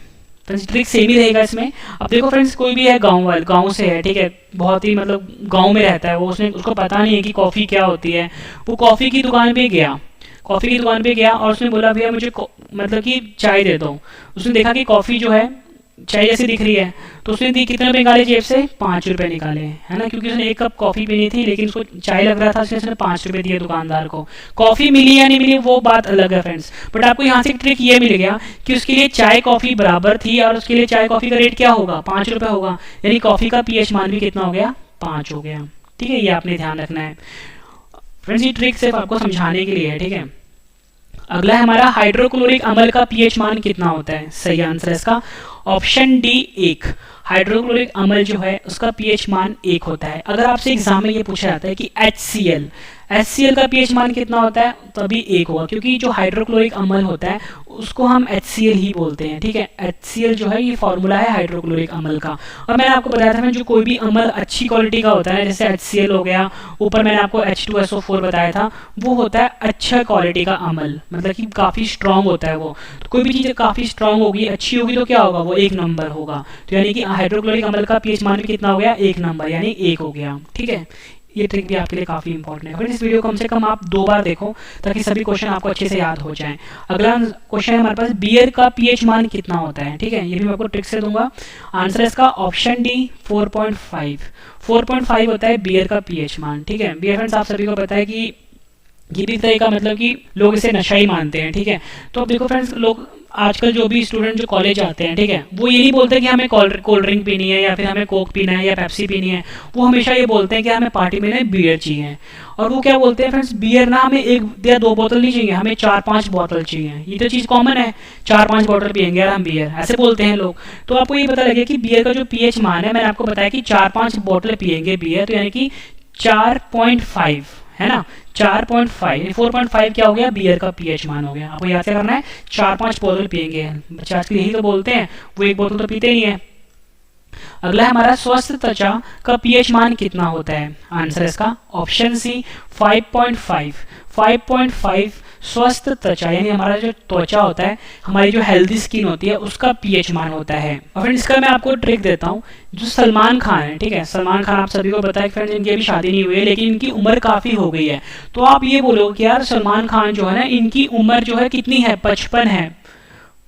फ्रेंड्स ट्रिक सेम ही रहेगा इसमें। अब देखो फ्रेंड्स, कोई भी है गांव से है, ठीक है, बहुत ही मतलब गांव में रहता है वो, उसको पता नहीं है कि कॉफ़ी क्या होती है। वो कॉफ़ी की दुकान पे गया और उसने बोला भैया मुझे मतलब कि चाय दे दो। उसने देखा कि कॉफ़ी जो है चाय जैसी दिख रही है, तो उसने दी कितने रुपए निकाले जेब से? 5 रुपए निकाले, है ना, क्योंकि उसने 1 कप कॉफ़ी पीनी थी लेकिन उसको चाय लग रहा था, इसलिए उसने 5 रुपए दिए दुकानदार को। कॉफ़ी मिली या नहीं मिली वो बात अलग है फ्रेंड्स, बट आपको यहाँ से एक ट्रिक ये मिल गया कि उसके लिए चाय कॉफ़ी बराबर थी और उसके लिए चाय कॉफ़ी का रेट क्या होगा? 5 रुपए होगा, यानी कॉफ़ी का पीएच मान भी कितना हो गया? 5 हो गया। ठीक है, ये आपने ध्यान रखना है फ्रेंड्स, ये ट्रिक सिर्फ आपको समझाने के लिए है। ठीक है, अगला है हमारा हाइड्रोक्लोरिक अम्ल का पीएच मान कितना होता है। सही आंसर है इसका ऑप्शन डी 1। हाइड्रोक्लोरिक अम्ल जो है उसका पीएच मान 1 होता है। अगर आपसे एग्जाम में ये पूछा जाता है कि HCl का पीएच मान कितना होता है, तभी 1 होगा, क्योंकि जो हाइड्रोक्लोरिक अम्ल होता है उसको हम HCl ही बोलते हैं। ठीक है, HCl जो है ये फॉर्मूला है हाइड्रोक्लोरिक अम्ल का। और मैंने आपको बताया था जो कोई भी अम्ल अच्छी क्वालिटी का होता है, जैसे HCl हो गया, ऊपर मैंने आपको H2SO4 बताया था, वो होता है अच्छा क्वालिटी का अम्ल, मतलब कि काफ़ी स्ट्रॉन्ग होता है वो। तो कोई भी चीज़ काफ़ी स्ट्रॉन्ग होगी, अच्छी होगी, तो क्या होगा? वो 1 नंबर होगा। तो यानी कि हाइड्रोक्लोरिक अम्ल का पीएच मान भी कितना हो गया? 1 नंबर, यानी 1 हो गया। ठीक है, ये ट्रिक भी आपके लिए काफ़ी इंपॉर्टेंट है। फिर इस वीडियो को कम से कम आप 2 बार देखो ताकि सभी क्वेश्चन आपको अच्छे से याद हो जाएं। अगला क्वेश्चन है हमारे पास बियर का पीएच मान कितना होता है। ठीक है, ये भी मैं आपको ट्रिक से दूंगा। आंसर है इसका ऑप्शन डी 4.5। 4.5 होता है बियर का पीएच मान। ठीक है, बियर फ्रेंड्स आप सभी को पता है कि ये भी तरह का मतलब कि लोग इसे नशा ही मानते हैं। ठीक है, तो अब देखो फ्रेंड्स, लोग आजकल जो भी स्टूडेंट जो कॉलेज आते हैं, ठीक है, वो ये नहीं बोलते कि हमें कोल्ड ड्रिंक पीनी है या फिर हमें कोक पीना है या पेप्सी पीनी है। वो हमेशा ये बोलते हैं कि हमें पार्टी में ना बियर चाहिए। और वो क्या बोलते हैं फ्रेंड्स, बियर ना हमें 1 या 2 बोतल नहीं चाहिए, हमें 4-5 बोतल चाहिए। ये तो चीज़ कॉमन है, 4-5 बोतल पियेंगे यार हम बियर, ऐसे बोलते हैं लोग। तो आपको ये पता लगे कि बियर का जो पीएच मान है, मैंने आपको बताया कि 4-5 बोतल पियेंगे बियर, तो यानी कि 4.5 है ना, 4.5 4.5 क्या हो गया? बियर का पीएच मान हो गया। आपको याद क्या करना है? 4-5 बोतल पियेंगे। बच्चे आजकल यही तो बोलते हैं, वो 1 बोतल तो पीते नहीं है। अगला है हमारा स्वस्थ त्वचा का पीएच मान कितना होता है। आंसर है इसका ऑप्शन सी 5.5। 5.5 स्वस्थ त्वचा यानी हमारा जो त्वचा होता है, हमारी जो हेल्दी स्किन होती है, उसका पीएच मान होता है। और फ्रेंड्स इसका मैं आपको ट्रिक देता हूँ। जो सलमान खान है, ठीक है, सलमान खान आप सभी को पता है फ्रेंड्स, इनकी अभी शादी नहीं हुई है लेकिन इनकी उम्र काफ़ी हो गई है। तो आप ये बोलोगे कि यार सलमान खान जो है ना, इनकी उम्र जो है कितनी है? 55 है।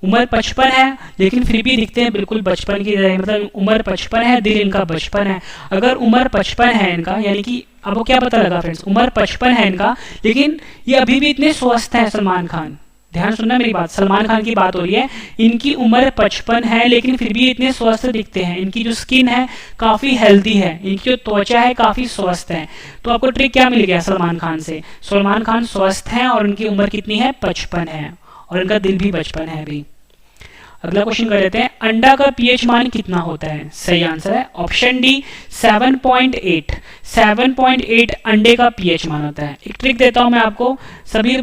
उम्र 55 है लेकिन फिर भी दिखते हैं बिल्कुल बचपन की तरह, मतलब उम्र 55 है, दिल इनका बचपन है। अगर उम्र 55 है इनका, यानी कि आपको क्या पता लगा फ्रेंड्स, उम्र 55 है इनका, लेकिन ये अभी भी इतने स्वस्थ हैं सलमान खान। ध्यान सुनना मेरी बात, सलमान खान की बात हो रही है। इनकी उम्र 55 है लेकिन फिर भी इतने स्वस्थ दिखते हैं। इनकी जो स्किन है काफ़ी हेल्दी है, इनकी जो त्वचा है काफ़ी स्वस्थ है। तो आपको ट्रिक क्या मिल गया सलमान खान से? सलमान खान स्वस्थ हैं और उनकी उम्र कितनी है? 55 है, और इनका दिल भी बचपन है अभी। अगला क्वेश्चन कर लेते हैं, अंडा का पीएच मान कितना होता है। सही आंसर है ऑप्शन डी 7.8। 7.8 अंडे का पीएच मान होता है। एक ट्रिक देता हूं मैं आपको, सभी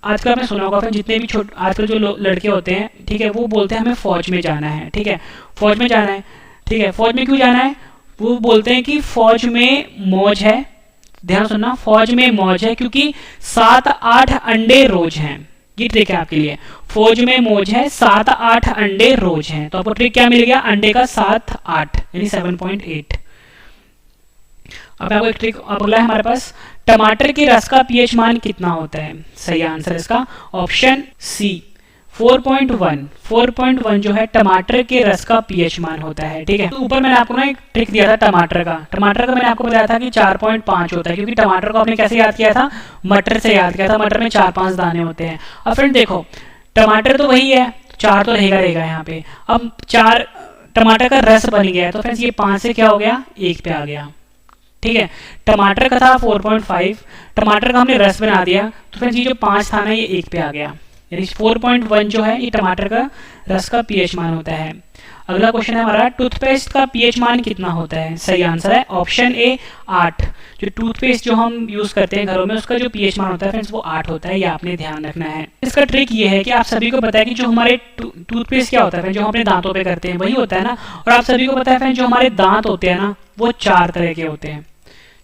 आजकल आपने सुना होगा, जितने भी आजकल जो लड़के होते हैं, ठीक है, वो बोलते हैं हमें फौज में जाना है। ठीक है, फौज में जाना है। ठीक है, फौज में क्यों जाना है? वो बोलते हैं कि फौज में मौज है। ध्यान सुनना, फौज में मौज है क्योंकि 7-8 अंडे रोज हैं। ये ट्रिक है आपके लिए, फौज में मौज है, 7-8 अंडे रोज हैं। तो आपको ट्रिक क्या मिल गया? अंडे का 7-8 यानी 7.8। अब आपको एक ट्रिक अगला है हमारे पास, टमाटर के रस का पीएच मान कितना होता है। सही आंसर इसका ऑप्शन सी 4.1। 4.1 जो है टमाटर के रस का पीएच मान होता है। ठीक है, तो ऊपर मैंने आपको ना एक ट्रिक दिया था टमाटर का मैंने आपको बताया था कि 4.5 होता है, क्योंकि टमाटर को आपने कैसे याद किया था? मटर से याद किया था। मटर में 4-5 दाने होते हैं। अब फ्रेंड देखो, टमाटर तो वही है, 4 तो रहेगा यहाँ पे। अब 4 टमाटर का रस बन गया है, तो फ्रेंड्स ये 5 से क्या हो गया? 1 पे आ गया। ठीक है। टमाटर का था 4.5, टमाटर का हमने रस बना दिया, तो फ्रेंड्स ये जो 5 था ना ये 1 पे आ गया, यानी 4.1 जो है ये टमाटर का रस का पीएच मान होता है। अगला क्वेश्चन है हमारा, टूथपेस्ट का पीएच मान कितना होता है? सही आंसर है ऑप्शन ए 8। जो टूथपेस्ट जो हम यूज करते हैं घरों में उसका जो पीएच मान होता है फ्रेंड्स वो 8 होता है, ये आपने ध्यान रखना है। इसका ट्रिक ये है कि आप सभी को पता है कि जो हमारे टूथपेस्ट क्या होता है जो हम अपने दांतों पे करते हैं वही होता है ना, और आप सभी को पता है फ्रेंड्स जो हमारे दांत होते हैं ना वो 4 तरह के होते हैं,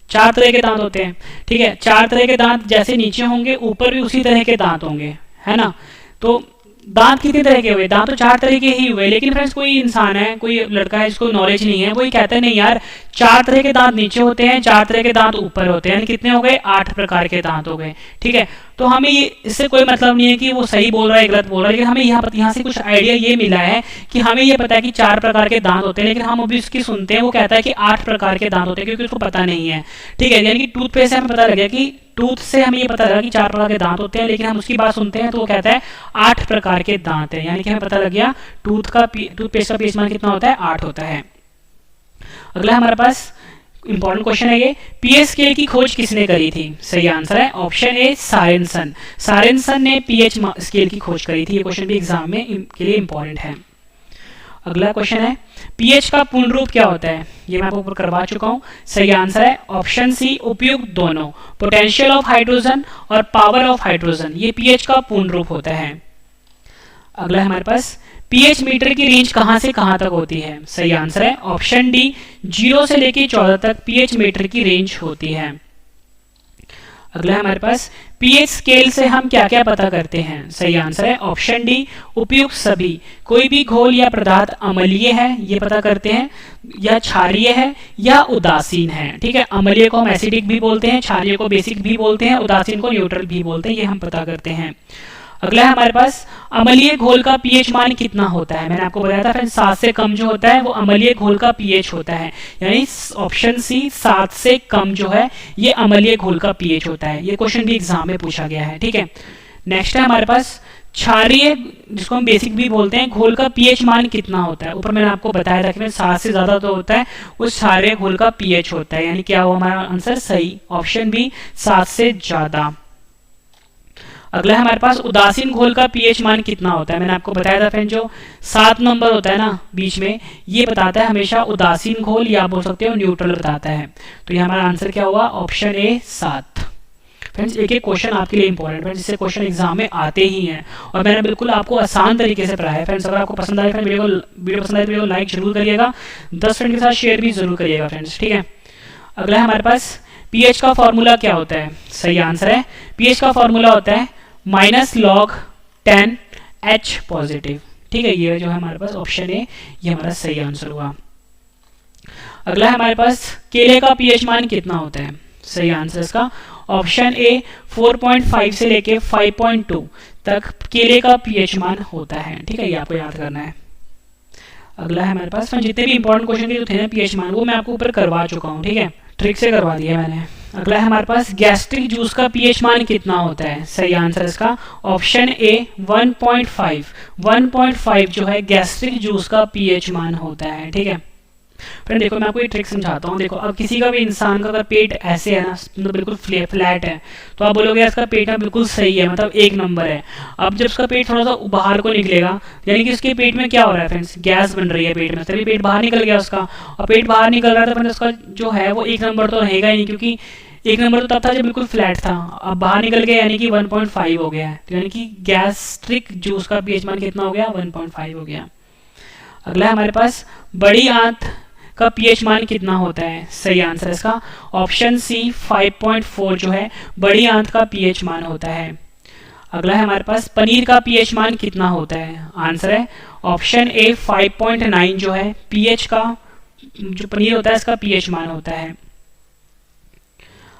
4 तरह के दांत होते हैं, ठीक है। 4 तरह के दांत जैसे नीचे होंगे ऊपर भी उसी तरह के दांत होंगे, है ना। तो दांत कितने तरह के हुए? दांत तो 4 तरह के ही हुए, लेकिन फ्रेंड्स कोई इंसान है, कोई लड़का है जिसको नॉलेज नहीं है, वो ये कहता है नहीं यार 4 तरह के दांत नीचे होते हैं, 4 तरह के दांत ऊपर होते हैं, कितने हो गए? 8 प्रकार के दांत हो गए, ठीक है। तो हमें ये इससे कोई मतलब नहीं है कि वो सही बोल रहा है गलत बोल रहा है, लेकिन हमें यहाँ से कुछ आइडिया ये मिला है कि हमें ये पता है कि 4 प्रकार के दांत होते हैं, लेकिन हम अभी उसकी सुनते हैं वो कहता है कि 8 प्रकार के दांत होते हैं, क्योंकि उसको पता नहीं है, ठीक है। यानी कि टूथपेस्ट से हमें पता लगा कि टूथ से हमें ये पता लगा कि 4 प्रकार के दांत होते हैं, लेकिन हम उसकी बात सुनते हैं तो वो कहता है 8 प्रकार के दांत है, यानी कि हमें पता लग गया टूथपेस्ट का पीएच मान कितना होता है? 8 होता है। अगला हमारे पास इंपॉर्टेंट क्वेश्चन है ये, पीएच स्केल की खोज किसने करी थी? सही आंसर है ऑप्शन ए सारेनसन। सारेनसन ने पीएच स्केल की खोज करी थी। ये क्वेश्चन भी एग्जाम में के लिए इंपॉर्टेंट है। अगला क्वेश्चन है, पीएच का पूर्ण रूप क्या होता है? ये मैं आपको ऊपर करवा चुका हूं। सही आंसर है ऑप्शन सी उपयुक्त दोनों, पोटेंशियल ऑफ हाइड्रोजन और पावर ऑफ हाइड्रोजन, ये पीएच का पूर्ण रूप होता है। अगला है हमारे पास, पीएच मीटर की रेंज कहां से कहां तक होती है? सही आंसर है ऑप्शन डी 0 से लेकर 14 तक पीएच मीटर की रेंज होती है। अगला है हमारे पास, पीएच स्केल से हम क्या क्या पता करते हैं? सही आंसर है ऑप्शन डी उपयुक्त सभी, कोई भी घोल या पदार्थ अम्लीय है ये पता करते हैं, या क्षारीय है या उदासीन है, ठीक है। अम्लीय को हम एसिडिक भी बोलते हैं, क्षारीय को बेसिक भी बोलते हैं, उदासीन को न्यूट्रल भी बोलते हैं, ये हम पता करते हैं। अगला है हमारे पास, अम्लीय घोल का पीएच मान कितना होता है? मैंने आपको बताया था फ्रेंड्स 7 से कम जो होता है वो अम्लीय घोल का पीएच होता है, यानी ऑप्शन सी 7 से कम जो है ये अम्लीय घोल का पीएच होता है। ये क्वेश्चन भी एग्जाम में पूछा गया है, ठीक है। नेक्स्ट है हमारे पास, क्षारीय जिसको हम बेसिक भी बोलते हैं घोल का पीएच मान कितना होता है? ऊपर मैंने आपको बताया था कि 7 से ज्यादा तो होता है उस क्षारीय घोल का पीएच होता है, यानी क्या हुआ हमारा आंसर सही, ऑप्शन बी 7 से ज्यादा। अगला है हमारे पास, उदासीन घोल का पीएच मान कितना होता है? मैंने आपको बताया था फ्रेंड जो 7 नंबर होता है ना बीच में, ये बताता है हमेशा उदासीन घोल, या बोल सकते हो न्यूट्रल बताता है। तो ये हमारा आंसर क्या हुआ? Option A 7। फ्रेंड्स एक एक क्वेश्चन आपके लिए इंपॉर्टेंट है, जिससे क्वेश्चन एग्जाम में आते ही हैं, और मैंने बिल्कुल आपको आसान तरीके से पढ़ाया है। फ्रेंड्स अगर आपको पसंद आए वीडियो पसंद आए तो वीडियो को लाइक जरूर करिएगा, 10 फ्रेंड के साथ शेयर भी जरूर करिएगा फ्रेंड्स, ठीक है। अगला है हमारे पास, पीएच का फॉर्मूला क्या होता है? सही आंसर है पीएच का फॉर्मूला होता है -log10H पॉजिटिव, ठीक है। ये जो है हमारे पास ऑप्शन ए, ये हमारा सही आंसर हुआ। अगला है हमारे पास, केले का पीएच मान कितना होता है? सही आंसर इसका ऑप्शन ए 4.5 से लेके 5.2 तक केले का पीएच मान होता है, ठीक है। ये आपको याद करना है। अगला है हमारे पास, जितने भी इंपॉर्टेंट क्वेश्चन जो थे ना पीएच मान, वो मैं आपको ऊपर करवा चुका हूँ, ठीक है, ट्रिक से करवा दिया मैंने। अगला है हमारे पास, गैस्ट्रिक जूस का पीएच मान कितना होता है? सही आंसर इसका ऑप्शन ए 1.5। 1.5 जो है गैस्ट्रिक जूस का पीएच मान होता है, ठीक है। फ्रेंड देखो मैं आपको एक ट्रिक समझाता हूँ। देखो अब किसी का भी इंसान का अगर पेट ऐसे है ना, मतलब बिल्कुल फ्लैट है, तो आप बोलोगे इसका पेट में बिल्कुल सही है, मतलब 1 नंबर है। अब जब उसका पेट थोड़ा सा बाहर को निकलेगा, यानी कि उसके पेट में क्या हो रहा है फ्रेंड्स, गैस बन रही है पेट में, तभी पेट बाहर निकल गया उसका, और पेट बाहर निकल रहा है तो फ्रेंड्स उसका जो है वो 1 नंबर तो रहेगा ही नहीं, क्योंकि 1 नंबर तो तब था जब बिल्कुल फ्लैट था, अब बाहर निकल गया यानी कि 1.5 हो गया है, तो यानी कि गैस्ट्रिक जूस का पीएच मान कितना हो गया? 1.5 हो गया। अगला है हमारे पास, बड़ी आंत का पीएच मान कितना होता है? सही आंसर इसका ऑप्शन सी 5.4 जो है बड़ी आंत का पीएच मान होता है। अगला है हमारे पास, पनीर का पीएच मान कितना होता है? आंसर है ऑप्शन ए 5.9 जो है पीएच का, जो पनीर होता है इसका पीएच मान होता है।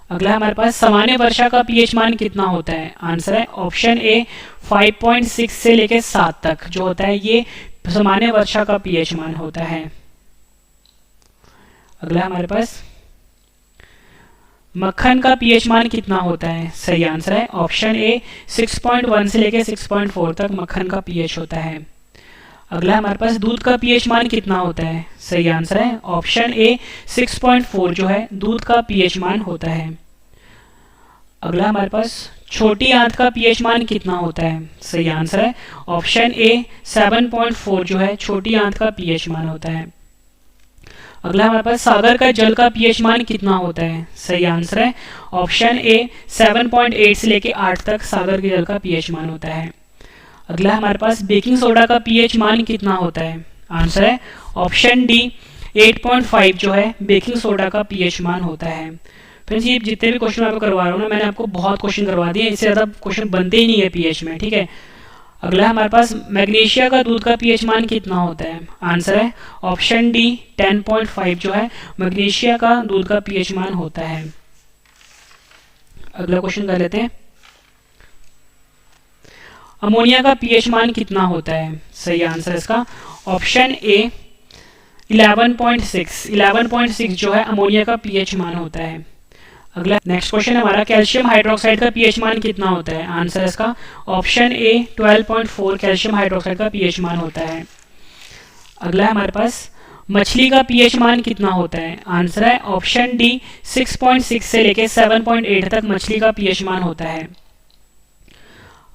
अगला है हमारे पास, सामान्य वर्षा का पीएच मान कितना होता है? आंसर है ऑप्शन ए 5.6 से लेकर 7 तक जो होता है ये सामान्य वर्षा का पीएच मान होता है। अगला हमारे पास, मक्खन का पीएच मान कितना होता है? सही आंसर है ऑप्शन ए 6.1 से लेकर 6.4 तक मक्खन का पीएच होता है। अगला हमारे पास दूध का पीएच मान कितना होता है? सही आंसर है ऑप्शन ए 6.4 जो है दूध का पीएच मान होता है। अगला हमारे पास छोटी आंत का पीएच मान कितना होता है? सही आंसर है ऑप्शन ए 7.4 जो है छोटी आंत का पीएच मान होता है। अगला हमारे पास सागर का जल का पीएच मान कितना होता है? सही आंसर है ऑप्शन ए 7.8 से लेके 8 तक सागर के जल का पीएच मान होता है। अगला हमारे पास बेकिंग सोडा का पीएच मान कितना होता है? आंसर है ऑप्शन डी 8.5 जो है बेकिंग सोडा का पीएच मान होता है। फ्रेंड्स ये जितने भी क्वेश्चन आपको करवा रहा हूँ ना, मैंने आपको बहुत क्वेश्चन करवा दिए, इससे ज़्यादा क्वेश्चन बनते ही नहीं है पीएच में, ठीक है। अगला हमारे पास मैग्नीशिया का दूध का पीएच मान कितना होता है? आंसर है ऑप्शन डी 10.5 जो है मैग्नीशिया का दूध का पीएच मान होता है। अगला क्वेश्चन कर लेते हैं, अमोनिया का पीएच मान कितना होता है? सही आंसर इसका ऑप्शन ए 11.6 जो है अमोनिया का पीएच मान होता है। अगला नेक्स्ट क्वेश्चन है हमारा, कैल्शियम हाइड्रोक्साइड का पीएच मान कितना होता है? आंसर इसका ऑप्शन ए 12.4 कैल्शियम हाइड्रोक्साइड का पीएच मान होता है। अगला है हमारे पास मछली का पीएच मान कितना होता है? आंसर है ऑप्शन डी 6.6 से लेके 7.8 तक मछली का पीएच मान होता है।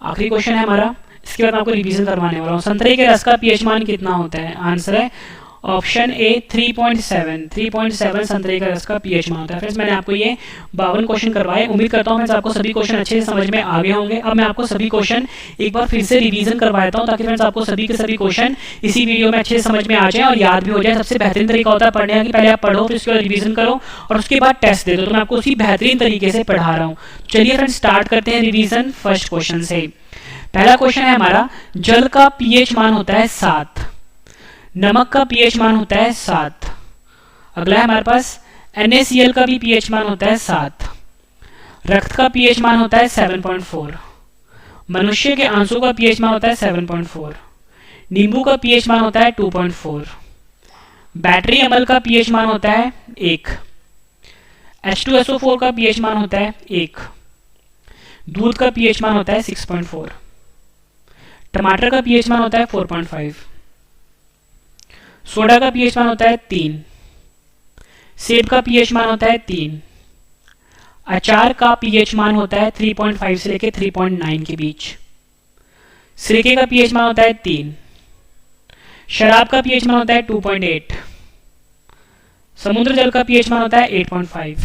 आखिरी क्वेश्चन है हमारा, इसके बाद आपको रिवीजन करवाने वाला हूँ, संतरे के रस का पीएच मान कितना होता है? आंसर है ऑप्शन ए 3.7 संतरे का रस का पीएच मान होता है। फ्रेंड्स मैंने आपको ये 52 क्वेश्चन करवाए, उम्मीद करता हूँ फ्रेंड्स आपको सभी क्वेश्चन अच्छे से समझ में आ गए होंगे। अब मैं आपको सभी क्वेश्चन एक बार फिर से रिवीजन करवाता हूँ, ताकि फ्रेंड्स आपको सभी के सभी क्वेश्चन इसी वीडियो में अच्छे से समझ में आ जाए और याद भी हो जाए। सबसे बेहतरीन तरीका होता है पढ़ने का कि पहले आप पढ़ो, फिर उसके बाद रिवीजन करो और उसके बाद टेस्ट दे दो। तो मैं आपको उसी बेहतरीन तरीके से पढ़ा रहा हूँ। चलिए फ्रेंड्स स्टार्ट करते हैं रिवीजन फर्स्ट क्वेश्चन से। पहला क्वेश्चन है हमारा, जल का पीएच मान होता है 7, नमक का पीएच मान होता है 7। अगला है हमारे पास NaCl का भी पीएच मान होता है 7, रक्त का पीएच मान होता है 7.4, मनुष्य के आंसू का पीएच मान होता है 7.4, नींबू का पीएच मान होता है 2.4, बैटरी अमल का पीएच मान होता है 1, H2SO4 का पीएच मान होता है 1, दूध का पीएच मान होता है 6.4, टमाटर का पीएच मान होता है 4.5, सोडा का पीएच मान होता है 3, सेब का पीएच मान होता है 3, अचार का पीएच मान होता है 3.5 से लेकर 3.9 के बीच, सिरके का पीएच मान होता है 3, शराब का पीएच मान होता है 2.8, समुद्र जल का पीएच मान होता है 8.5,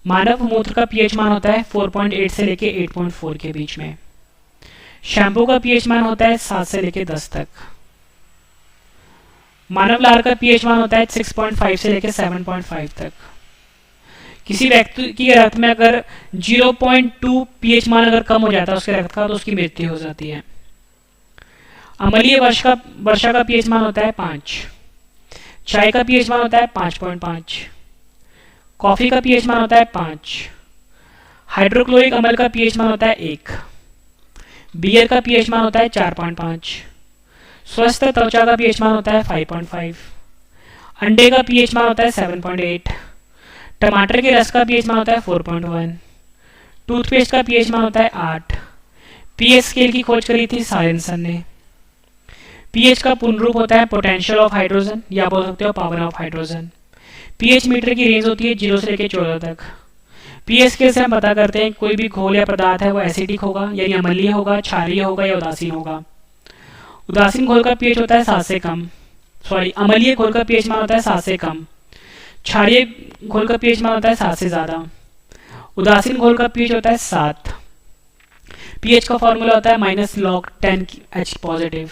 मानव मूत्र का पीएच मान होता है 4.8 से लेकर 8.4 के बीच में, शैम्पू का पीएच मान होता है 7 से लेकर 10 तक, मानव लार का पीएच मान होता है 6.5 से लेकर 7.5 तक। किसी व्यक्ति की रक्त में अगर 0.2 पीएच मान अगर कम हो जाता है उसके रक्त का, तो उसकी मृत्यु हो जाती है। अम्लीय वर्षा का पीएच मान होता है 5, चाय का पीएच मान होता है 5.5, कॉफी का पीएच मान होता है 5, हाइड्रोक्लोरिक अम्ल का पीएच मान होता है 1, बियर का पीएच मान होता है 4.5, स्वस्थ त्वचा का पीएच मान होता है 5.5, अंडे का पीएच मान होता है 7.8, टमाटर के रस का पीएच मान होता है 4.1, टूथपेस्ट का पीएच मान होता है 8। पीएच स्केल की खोज करी थी सारेंसन ने। पीएच का पूर्ण रूप होता है पोटेंशियल ऑफ हाइड्रोजन, या बोल सकते हो power of hydrogen. PH meter की रेंज होती है 0 से लेकर 14 तक। पीएच स्केल से हम पता करते हैं कोई भी घोल या पदार्थ है वो एसिडिक होगा, यानी अम्लीय होगा, क्षारीय होगा या उदासीन होगा। उदासीन घोल का पीएच होता है 7 से कम, अम्लीय घोल का पीएच मान होता है 7 से कम, क्षारीय घोल का पीएच मान होता है 7 से ज्यादा, उदासीन घोल का पीएच होता है 7। पीएच का फॉर्मूला होता है -log10H पॉजिटिव।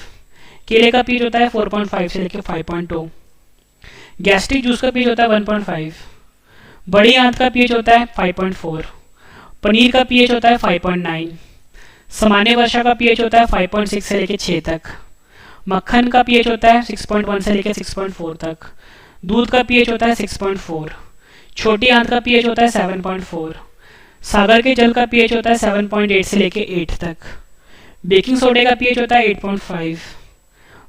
केले का पीएच होता है 4.5 से लेकर 5.2। गैस्ट्रिक जूस का पीएच होता है 1.5। बड़ी आंत का पीएच होता है 5.4। पनीर का पीएच होता है 5.9। सामान्य वर्षा का पीएच होता है 5.6 से लेकर 6 तक। मक्खन का पीएच होता है 6.1 से लेकर 6.4 तक। दूध का पीएच होता है 6.4। छोटी आंत का पीएच होता है 7.4। सागर के जल का पीएच होता है 7.8 से लेकर 8 तक। बेकिंग सोडे का पीएच होता है 8.5।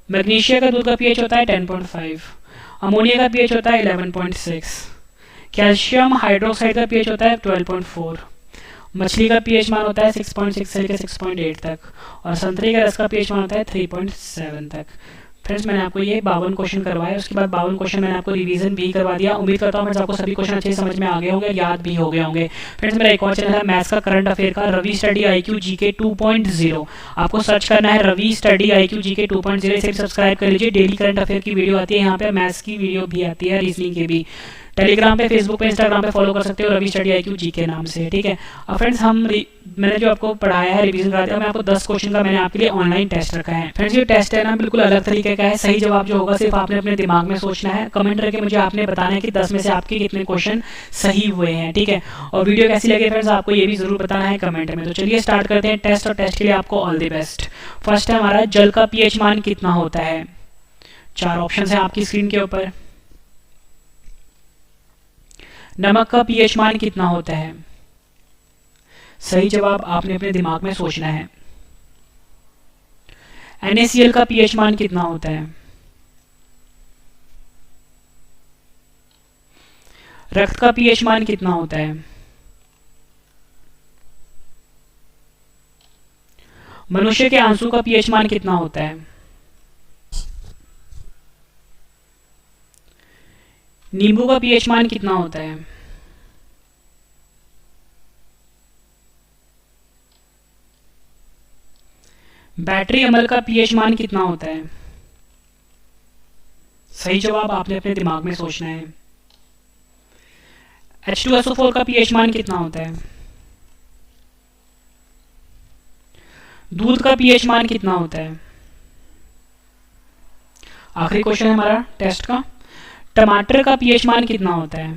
मैग्नीशिया का दूध का पीएच होता है 10.5। अमोनिया का पीएच होता है 11.6। कैल्शियम हाइड्रोक्साइड का पीएच होता है 12.4। मछली का पीएच मान होता है 6.6 से लेकर 6.8 तक, और संतरे का रस का पीएच मान होता है 3.7 तक। फ्रेंड्स मैंने आपको ये 52 क्वेश्चन करवाए, उसके बाद 52 क्वेश्चन मैंने आपको रिवीजन भी करवा दिया। उम्मीद करता हूँ फ्रेंड्स आपको सभी क्वेश्चन अच्छे समझ में आ गए होंगे, याद भी हो गए होंगे। फ्रेंड्स मेरा एक और चैनल है मैथ्स का करंट अफेयर का, रवि स्टडी IQ GK 2.0। आपको सर्च करना है रवि स्टडी IQ GK 2.0, इसे सब्सक्राइब कर लीजिए। डेली करंट अफेयर की वीडियो आती है यहाँ पे, मैथ्स की वीडियो भी आती है, रीजनिंग की भी। टेलीग्राम पे, फेसबुक पे, इंस्टाग्राम पे फॉलो कर सकते हो रवि स्टडी IQ जी के नाम से, ठीक है। और फ्रेंड्स मैंने जो आपको पढ़ाया है, रिवीजन करा दिया, मैं आपको 10 क्वेश्चन का मैंने आपके लिए ऑनलाइन टेस्ट रखा है। फ्रेंड्स ये टेस्ट है ना बिल्कुल अलग तरीके का है, सही जवाब जो होगा सिर्फ आपने अपने दिमाग में सोचना है। कमेंट करके मुझे आपने बताना है कि 10 में से आपके कितने क्वेश्चन सही हुए हैं, ठीक है। और वीडियो कैसी लगी फ्रेंड्स आपको ये भी जरूर बताना है कमेंट में। तो चलिए स्टार्ट करते हैं टेस्ट, और टेस्ट के लिए आपको ऑल द बेस्ट। फर्स्ट है हमारा, जल का पीएच मान कितना होता है। 4 ऑप्शन है आपकी स्क्रीन के ऊपर। नमक का पीएच मान कितना होता है। सही जवाब आपने अपने दिमाग में सोचना है। NaCl का पीएच मान कितना होता है। रक्त का पीएच मान कितना होता है। मनुष्य के आंसू का पीएच मान कितना होता है। नींबू का पीएच मान कितना होता है। बैटरी अमल का पीएच मान कितना होता है। सही जवाब आपने अपने दिमाग में सोचना है। H2SO4 का पीएच मान कितना होता है। दूध का पीएच मान कितना होता है। आखिरी क्वेश्चन है हमारा टेस्ट का, टमाटर का पीएच मान कितना होता है।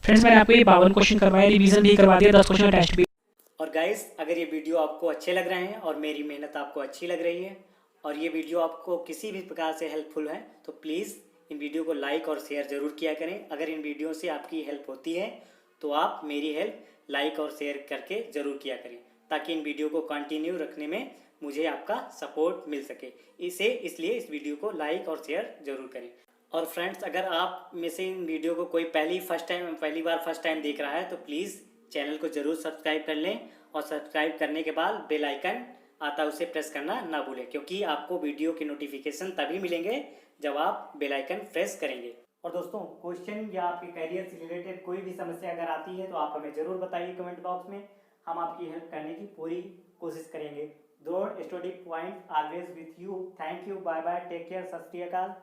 फ्रेंड्स मैंने आपको ये 52 क्वेश्चन करवाए, रिवीजन भी करवा दिया, 10 क्वेश्चन टेस्ट भी। और गाइस अगर ये वीडियो आपको अच्छे लग रहे हैं और मेरी मेहनत आपको अच्छी लग रही है और ये वीडियो आपको किसी भी प्रकार से हेल्पफुल है तो प्लीज़ इन वीडियो को लाइक और शेयर ज़रूर किया करें। अगर इन वीडियो से आपकी हेल्प होती है तो आप मेरी हेल्प लाइक और शेयर करके ज़रूर किया करें, ताकि इन वीडियो को कंटिन्यू रखने में मुझे आपका सपोर्ट मिल सके। इसलिए इस वीडियो को लाइक और शेयर ज़रूर करें। और फ्रेंड्स अगर आप में से इन वीडियो को कोई पहली बार फर्स्ट टाइम देख रहा है तो प्लीज़ चैनल को ज़रूर सब्सक्राइब कर लें, और सब्सक्राइब करने के बाद बेल आइकन आता है उसे प्रेस करना ना भूलें, क्योंकि आपको वीडियो के नोटिफिकेशन तभी मिलेंगे जब आप बेल आइकन प्रेस करेंगे। और दोस्तों क्वेश्चन या आपके करियर से रिलेटेड कोई भी समस्या अगर आती है तो आप हमें ज़रूर बताइए कमेंट बॉक्स में, हम आपकी हेल्प करने की पूरी कोशिश करेंगे। Don't study point always with you. Thank you, bye bye, take care, सत श्री अकाल।